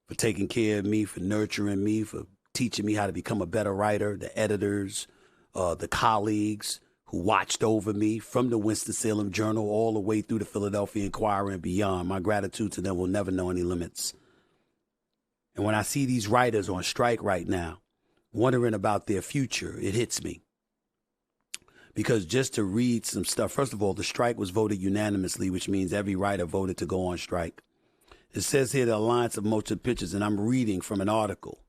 for taking care of me, for nurturing me, for teaching me how to become a better writer, the editors, the colleagues who watched over me from the Winston-Salem Journal all the way through the Philadelphia Inquirer and beyond. My gratitude to them will never know any limits. And when I see these writers on strike right now, wondering about their future, it hits me. Because just to read some stuff, first of all, the strike was voted unanimously, which means every writer voted to go on strike. It says here the Alliance of Motion Pictures, and I'm reading from an article.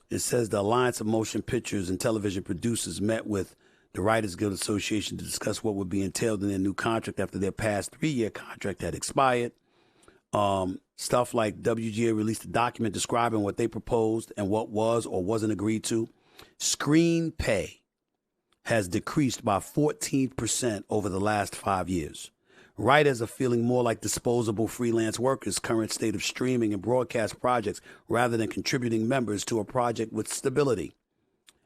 It says the Alliance of Motion Pictures and Television Producers met with the Writers Guild Association to discuss what would be entailed in their new contract after their past 3-year contract had expired. Stuff like WGA released a document describing what they proposed and what was or wasn't agreed to. Screen pay has decreased by 14% over the last 5 years. Writers are feeling more like disposable freelance workers, current state of streaming and broadcast projects, rather than contributing members to a project with stability.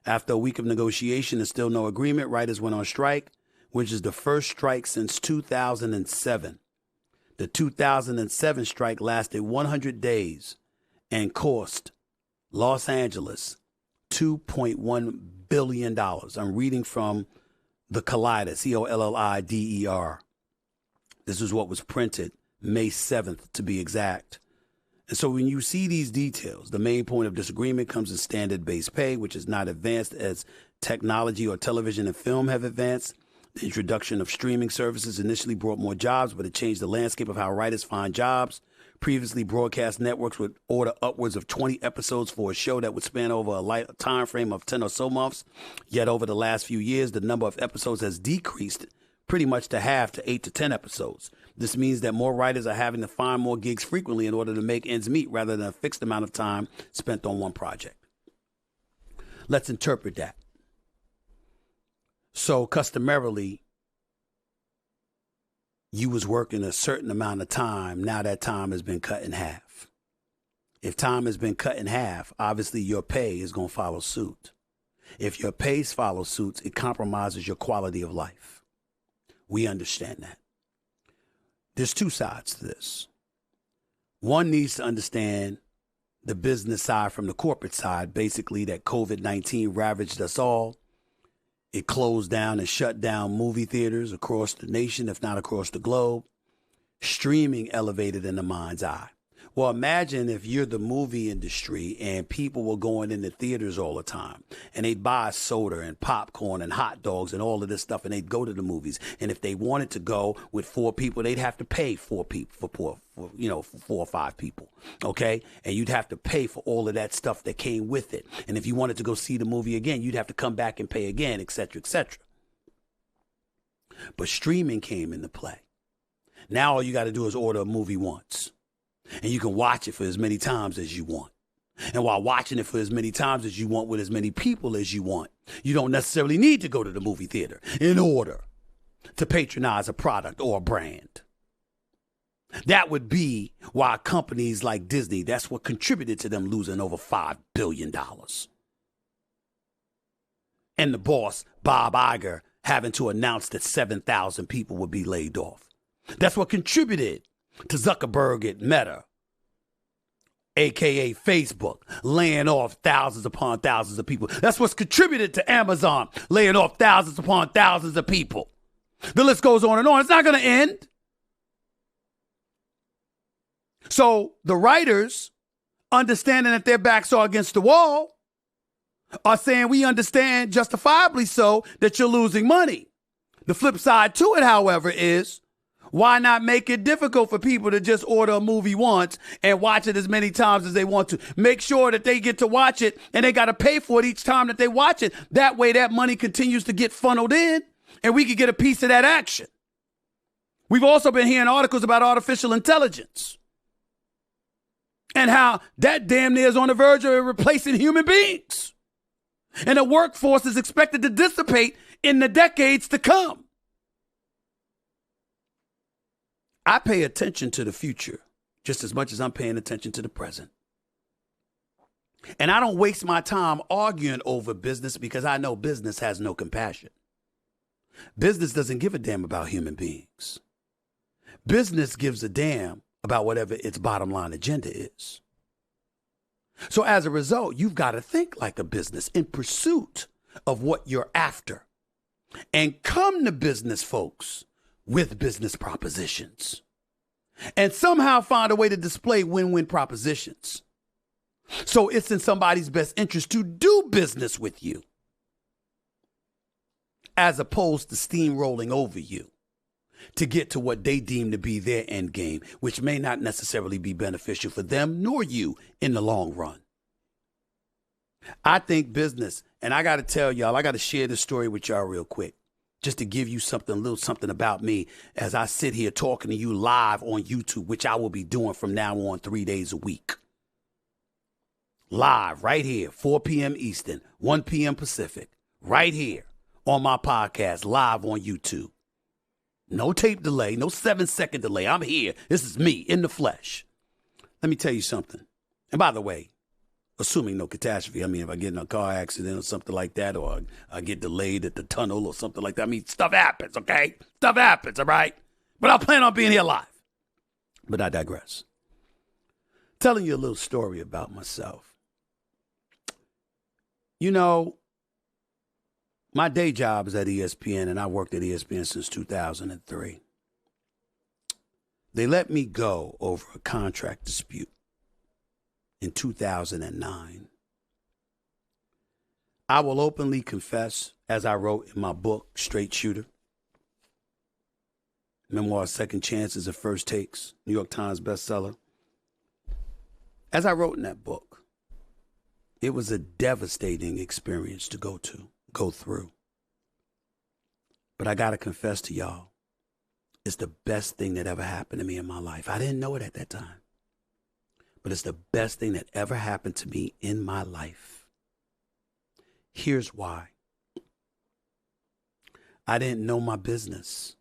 After a week of negotiation and still no agreement, writers went on strike, which is the first strike since 2007. The 2007 strike lasted 100 days and cost Los Angeles $2.1 billion. I'm reading from the Collider, COLLIDER. This is what was printed May 7th, to be exact. And so when you see these details, the main point of disagreement comes in standard-based pay, which is not advanced as technology or television and film have advanced. The introduction of streaming services initially brought more jobs, but it changed the landscape of how writers find jobs. Previously, broadcast networks would order upwards of 20 episodes for a show that would span over a time frame of 10 or so months. Yet over the last few years, the number of episodes has decreased pretty much to half, to 8 to 10 episodes. This means that more writers are having to find more gigs frequently in order to make ends meet rather than a fixed amount of time spent on one project. Let's interpret that. So customarily, you was working a certain amount of time. Now that time has been cut in half. If time has been cut in half, obviously your pay is going to follow suit. If your pays follow suit, it compromises your quality of life. We understand that. There's two sides to this. One needs to understand the business side from the corporate side, basically that COVID-19 ravaged us all. It closed down and shut down movie theaters across the nation, if not across the globe. Streaming elevated in the mind's eye. Well, imagine if you're the movie industry and people were going into theaters all the time and they'd buy soda and popcorn and hot dogs and all of this stuff and they'd go to the movies. And if they wanted to go with 4 people, they'd have to pay 4 people for 4 or 5 people. Okay. And you'd have to pay for all of that stuff that came with it. And if you wanted to go see the movie again, you'd have to come back and pay again, et cetera, et cetera. But streaming came into play. Now all you got to do is order a movie once. And you can watch it for as many times as you want. And while watching it for as many times as you want with as many people as you want, you don't necessarily need to go to the movie theater in order to patronize a product or a brand. That would be why companies like Disney, that's what contributed to them losing over $5 billion. And the boss, Bob Iger, having to announce that 7,000 people would be laid off. That's what contributed to Zuckerberg at Meta, a.k.a. Facebook, laying off thousands upon thousands of people. That's what's contributed to Amazon, laying off thousands upon thousands of people. The list goes on and on. It's not going to end. So the writers, understanding that their backs are against the wall, are saying we understand, justifiably so, that you're losing money. The flip side to it, however, is why not make it difficult for people to just order a movie once and watch it as many times as they want to? Make sure that they get to watch it and they got to pay for it each time that they watch it. That way that money continues to get funneled in and we can get a piece of that action. We've also been hearing articles about artificial intelligence and how that damn near is on the verge of replacing human beings. And the workforce is expected to dissipate in the decades to come. I pay attention to the future just as much as I'm paying attention to the present. And I don't waste my time arguing over business because I know business has no compassion. Business doesn't give a damn about human beings. Business gives a damn about whatever its bottom line agenda is. So as a result, you've got to think like a business in pursuit of what you're after. And come to business, folks, with business propositions. And somehow find a way to display win-win propositions. So it's in somebody's best interest to do business with you, as opposed to steamrolling over you to get to what they deem to be their end game, which may not necessarily be beneficial for them nor you in the long run. I think business, and I got to tell y'all, I got to share this story with y'all real quick, just to give you something, a little something about me as I sit here talking to you live on YouTube, which I will be doing from now on 3 days a week. Live right here, 4 p.m. Eastern, 1 p.m. Pacific, right here on my podcast, live on YouTube. No tape delay, no 7-second delay. I'm here. This is me in the flesh. Let me tell you something. And by the way, assuming no catastrophe, I mean, if I get in a car accident or something like that, or I get delayed at the tunnel or something like that, I mean, stuff happens, okay? Stuff happens, all right? But I plan on being here live. But I digress. Telling you a little story about myself. You know, my day job is at ESPN, and I worked at ESPN since 2003. They let me go over a contract dispute in 2009. I will openly confess, as I wrote in my book, Straight Shooter, Memoir, Second Chances and First Takes, New York Times bestseller. As I wrote in that book, it was a devastating experience to go through. But I got to confess to y'all, it's the best thing that ever happened to me in my life. I didn't know it at that time, but it's the best thing that ever happened to me in my life. Here's why. I didn't know my business.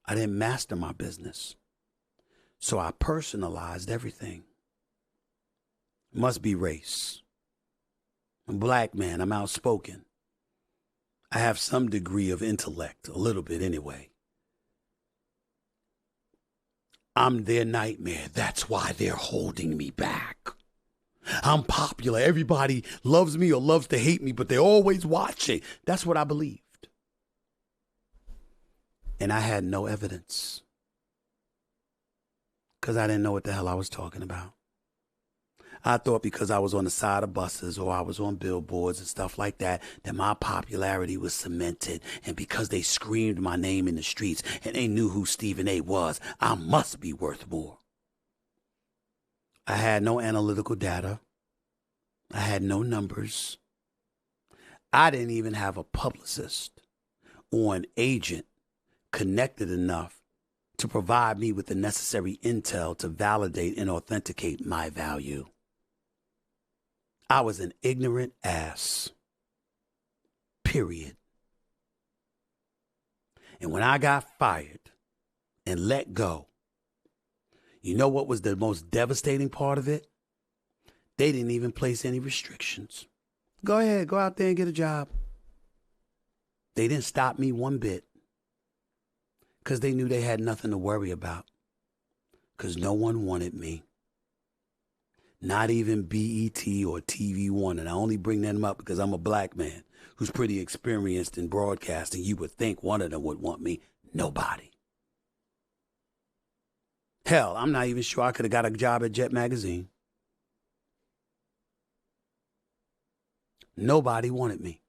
I didn't master my business. So I personalized everything. Must be race. I'm a black man. I'm outspoken. I have some degree of intellect, a little bit anyway. I'm their nightmare. That's why they're holding me back. I'm popular. Everybody loves me or loves to hate me, but they're always watching. That's what I believed. And I had no evidence because I didn't know what the hell I was talking about. I thought because I was on the side of buses or I was on billboards and stuff like that my popularity was cemented. And because they screamed my name in the streets and they knew who Stephen A. was, I must be worth more. I had no analytical data. I had no numbers. I didn't even have a publicist or an agent connected enough to provide me with the necessary intel to validate and authenticate my value. I was an ignorant ass. Period. And when I got fired and let go, You know what was the most devastating part of it? They didn't even place any restrictions. Go ahead, go out there and get a job. They didn't stop me one bit because they knew they had nothing to worry about because no one wanted me. Not even BET or TV One. And I only bring them up because I'm a black man who's pretty experienced in broadcasting. You would think one of them would want me. Nobody. Hell, I'm not even sure I could have got a job at Jet Magazine. Nobody wanted me.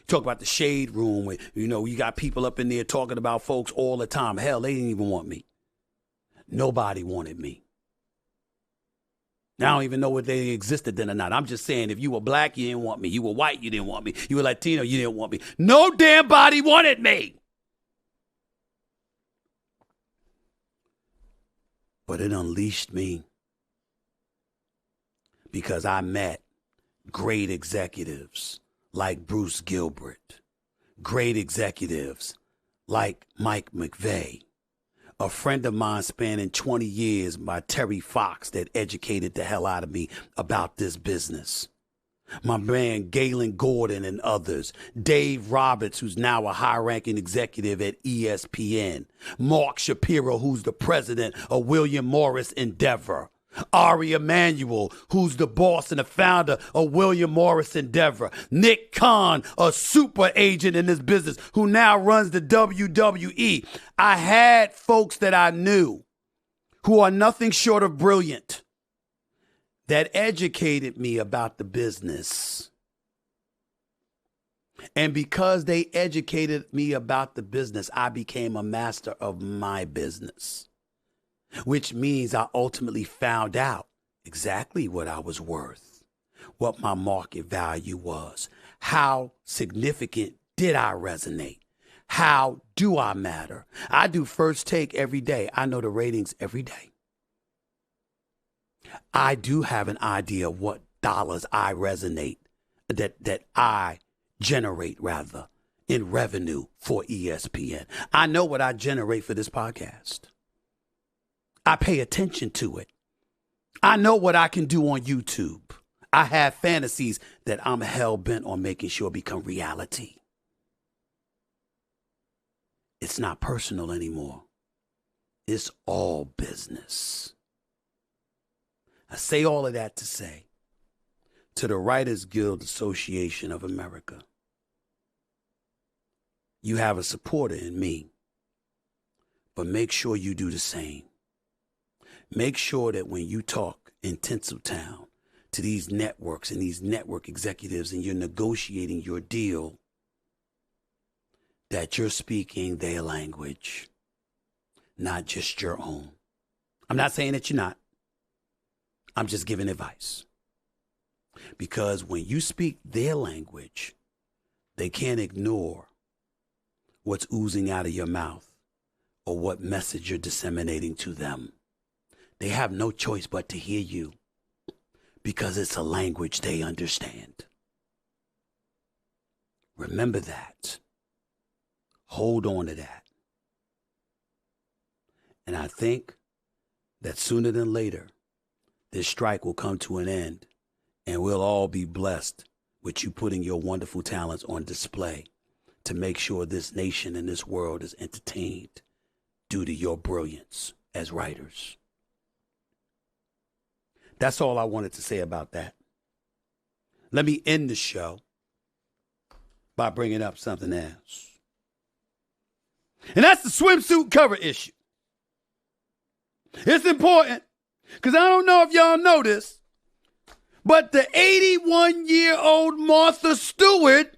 Talk about the shade room where, you got people up in there talking about folks all the time. Hell, they didn't even want me. Nobody wanted me. Now I don't even know whether they existed then or not. I'm just saying, if you were black, you didn't want me. You were white, you didn't want me. You were Latino, you didn't want me. No damn body wanted me. But it unleashed me because I met great executives like Bruce Gilbert, great executives like Mike McVeigh, a friend of mine spanning 20 years by Terry Fox that educated the hell out of me about this business. My man Galen Gordon and others, Dave Roberts, who's now a high-ranking executive at ESPN, Mark Shapiro, who's the president of William Morris Endeavor, Ari Emanuel, who's the boss and the founder of William Morris Endeavor, Nick Khan, a super agent in this business who now runs the WWE. I had folks that I knew who are nothing short of brilliant that educated me about the business. And because they educated me about the business, I became a master of my business, which means I ultimately found out exactly what I was worth, what my market value was, how significant did I resonate, how do I matter. I do First Take every day. I know the ratings every day. I do have an idea of what dollars I resonate, that I generate rather, in revenue for ESPN. I know what I generate for this podcast. I pay attention to it. I know what I can do on YouTube. I have fantasies that I'm hell-bent on making sure become reality. It's not personal anymore. It's all business. I say all of that to say, to the Writers Guild Association of America, you have a supporter in me, but make sure you do the same. Make sure that when you talk in Tinseltown to these networks and these network executives and you're negotiating your deal, that you're speaking their language, not just your own. I'm not saying that you're not. I'm just giving advice. Because when you speak their language, they can't ignore what's oozing out of your mouth or what message you're disseminating to them. They have no choice but to hear you because it's a language they understand. Remember that. Hold on to that. And I think that sooner than later, this strike will come to an end and we'll all be blessed with you putting your wonderful talents on display to make sure this nation and this world is entertained due to your brilliance as writers. That's all I wanted to say about that. Let me end the show by bringing up something else. And that's the swimsuit cover issue. It's important because I don't know if y'all know this, but the 81-year-old Martha Stewart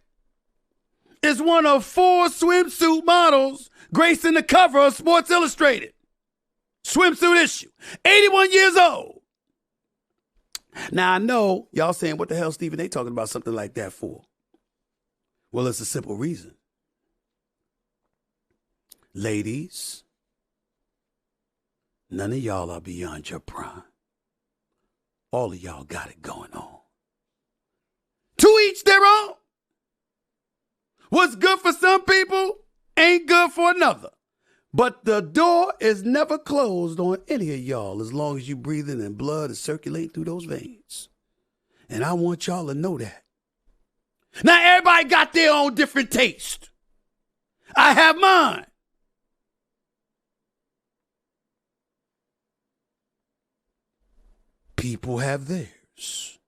is one of 4 swimsuit models gracing the cover of Sports Illustrated. Swimsuit issue. 81 years old. Now, I know y'all saying, what the hell, Stephen, they talking about something like that for? Well, it's a simple reason. Ladies, none of y'all are beyond your prime. All of y'all got it going on. To each their own. What's good for some people ain't good for another. But the door is never closed on any of y'all as long as you breathing and blood is circulating through those veins. And I want y'all to know that. Now, everybody got their own different taste. I have mine. People have theirs.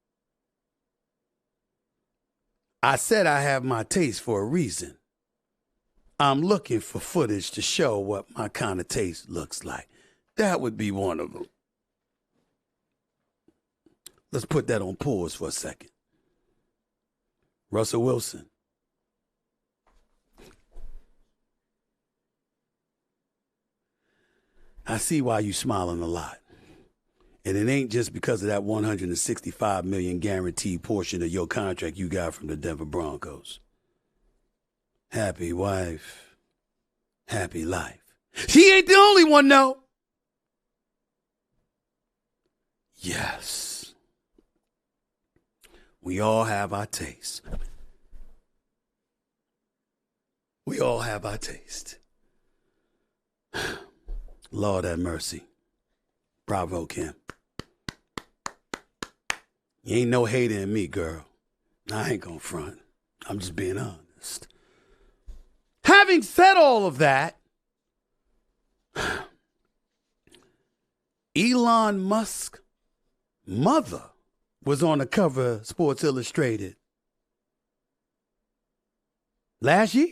I said I have my taste for a reason. I'm looking for footage to show what my kind of taste looks like. That would be one of them. Let's put that on pause for a second. Russell Wilson. I see why you smiling a lot. And it ain't just because of that $165 million guaranteed portion of your contract you got from the Denver Broncos. Happy wife, happy life. She ain't the only one, though. Yes. We all have our taste. We all have our taste. Lord have mercy. Bravo, Kim. You ain't no hater in me, girl. I ain't gonna front. I'm just being honest. Having said all of that, Elon Musk's mother was on the cover of Sports Illustrated last year.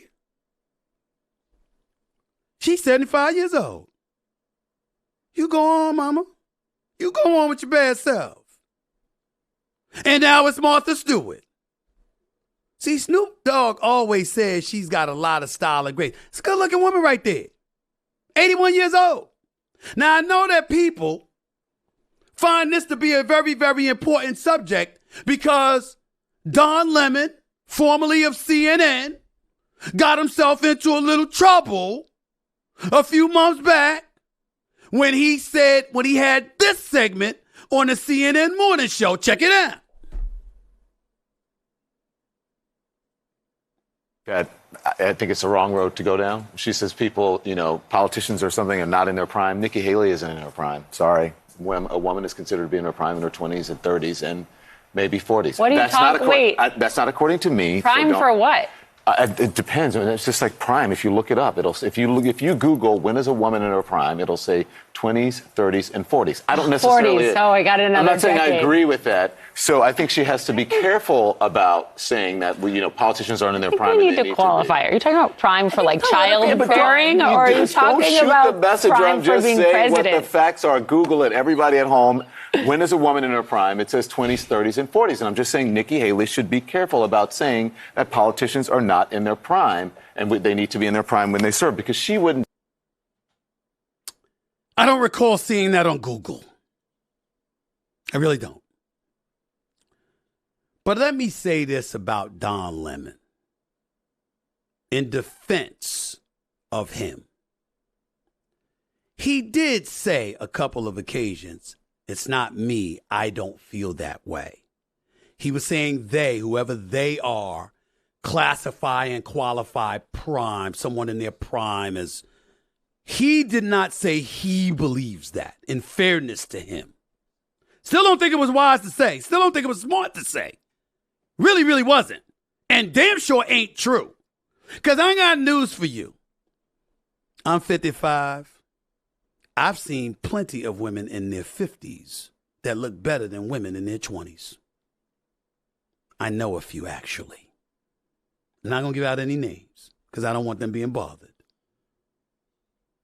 She's 75 years old. You go on, mama. You go on with your bad self. And now it's Martha Stewart. See, Snoop Dogg always says she's got a lot of style and grace. It's a good-looking woman right there. 81 years old. Now, I know that people find this to be a very, very important subject because Don Lemon, formerly of CNN, got himself into a little trouble a few months back when he had this segment on the CNN morning show. Check it out. I think it's the wrong road to go down. She says people, politicians or something are not in their prime. Nikki Haley isn't in her prime. Sorry. When a woman is considered to be in her prime in her 20s and 30s and maybe 40s. What are you talking? Wait. That's not according to me. Prime for what? It depends. I mean, it's just like prime. If you look it up, if you Google when is a woman in her prime, it'll say 20s, 30s, and 40s. I don't necessarily. 40s. Oh, I got another. I'm not saying decade. I agree with that. So I think she has to be careful about saying that politicians aren't in their prime. We need to qualify. Are you talking about prime for like childbearing, or are you talking about prime for being president? What the facts are. Google it. Everybody at home. When is a woman in her prime? It says 20s, 30s, and 40s. And I'm just saying Nikki Haley should be careful about saying that politicians are not in their prime and they need to be in their prime when they serve, because she wouldn't. I don't recall seeing that on Google. I really don't. But let me say this about Don Lemon in defense of him. He did say a couple of occasions, it's not me, I don't feel that way. He was saying they, whoever they are, classify and qualify prime, someone in their prime as. He did not say he believes that, in fairness to him. Still don't think it was wise to say. Still don't think it was smart to say. Really, really wasn't. And damn sure ain't true. Because I got news for you. I'm 55. I've seen plenty of women in their 50s that look better than women in their 20s. I know a few, actually. I'm not going to give out any names because I don't want them being bothered.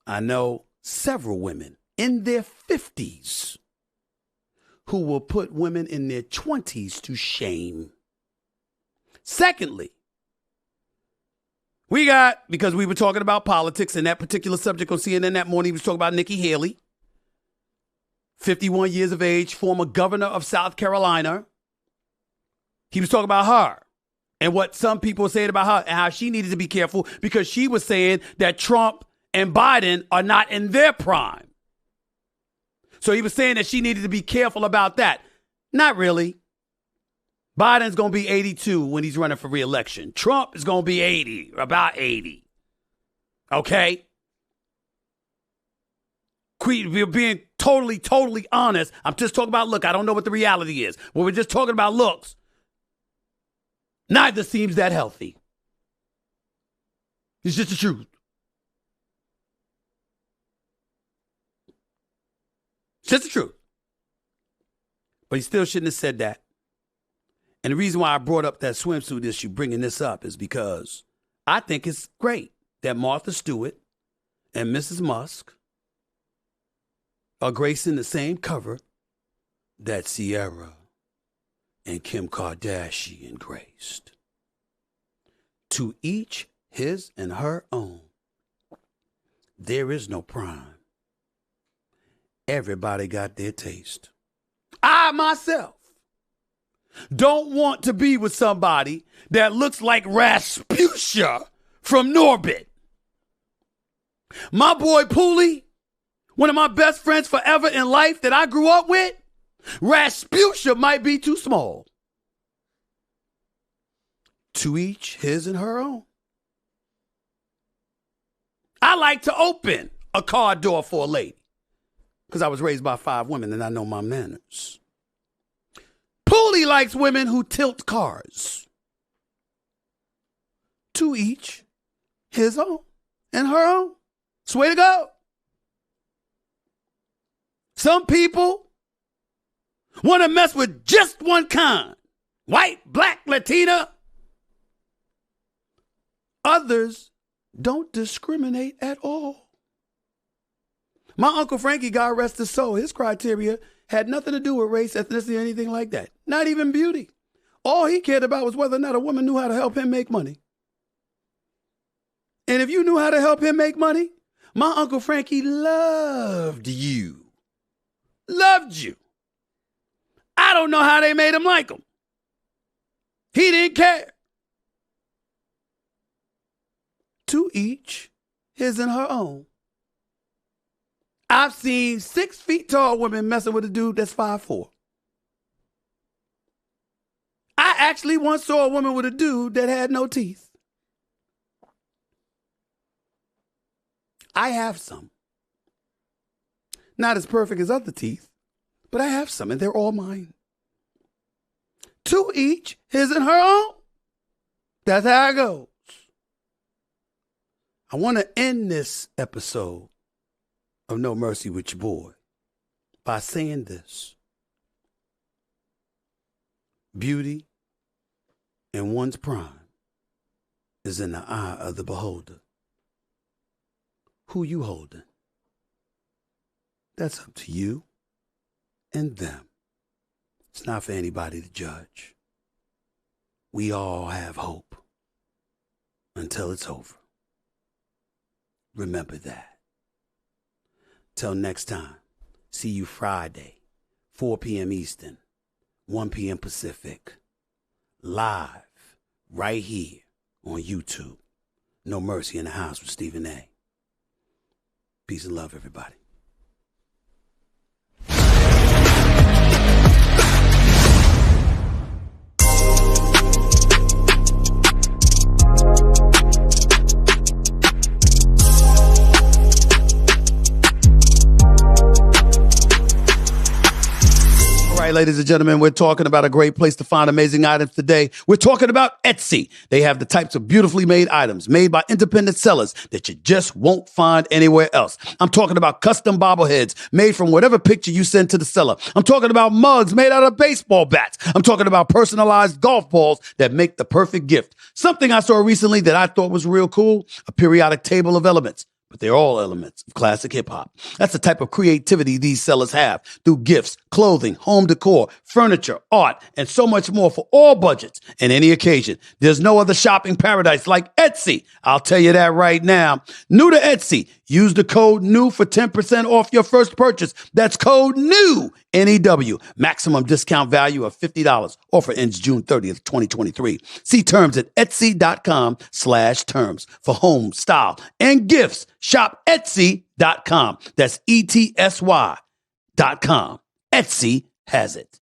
I know several women in their 50s who will put women in their 20s to shame. Secondly, because we were talking about politics and that particular subject on CNN that morning, we was talking about Nikki Haley, 51 years of age, former governor of South Carolina. He was talking about her and what some people were saying about her and how she needed to be careful because she was saying that Trump and Biden are not in their prime. So he was saying that she needed to be careful about that. Not really. Biden's going to be 82 when he's running for re-election. Trump is going to be 80, about 80. Okay? we're being totally honest. I'm just talking about look. I don't know what the reality is. When we're just talking about looks, neither seems that healthy. It's just the truth. It's just the truth. But he still shouldn't have said that. And the reason why I brought up that swimsuit issue, bringing this up, is because I think it's great that Martha Stewart and Mrs. Musk are gracing the same cover that Sierra and Kim Kardashian graced. To each his and her own. There is no prime. Everybody got their taste. I myself don't want to be with somebody that looks like Rasputia from Norbit. My boy Pooley, one of my best friends forever in life that I grew up with, Rasputia might be too small. To each his and her own. I like to open a car door for a lady because I was raised by 5 women and I know my manners. Pooley likes women who tilt cars. To each his own and her own. It's the way to go. Some people want to mess with just one kind. White, black, Latina. Others don't discriminate at all. My Uncle Frankie, God rest his soul, his criteria had nothing to do with race, ethnicity, or anything like that. Not even beauty. All he cared about was whether or not a woman knew how to help him make money. And if you knew how to help him make money, my Uncle Frankie loved you. Loved you. I don't know how they made him like him. He didn't care. To each his and her own. I've seen 6 feet tall women messing with a dude that's 5'4". I actually once saw a woman with a dude that had no teeth. I have some. Not as perfect as other teeth, but I have some and they're all mine. To each his and her own. That's how it goes. I want to end this episode of No Mercy with your boy by saying this. Beauty in one's prime is in the eye of the beholder. Who you holding? That's up to you and them. It's not for anybody to judge. We all have hope until it's over. Remember that. Till next time, see you Friday, 4 p.m. Eastern, 1 p.m. Pacific, live right here on YouTube. No Mercy in the House with Stephen A. Peace and love, everybody. Ladies and gentlemen, we're talking about a great place to find amazing items today. We're talking about Etsy. They have the types of beautifully made items made by independent sellers that you just won't find anywhere else. I'm talking about custom bobbleheads made from whatever picture you send to the seller. I'm talking about mugs made out of baseball bats. I'm talking about personalized golf balls that make the perfect gift. Something I saw recently that I thought was real cool, a periodic table of elements. But they're all elements of classic hip-hop. That's the type of creativity these sellers have through gifts, clothing, home decor, furniture, art, and so much more for all budgets and any occasion. There's no other shopping paradise like Etsy. I'll tell you that right now. New to Etsy. Use the code NEW for 10% off your first purchase. That's code NEW, N-E-W. Maximum discount value of $50. Offer ends June 30th, 2023. See terms at etsy.com/terms for home, style, and gifts. Shop Etsy.com. That's ETSY.com. Etsy has it.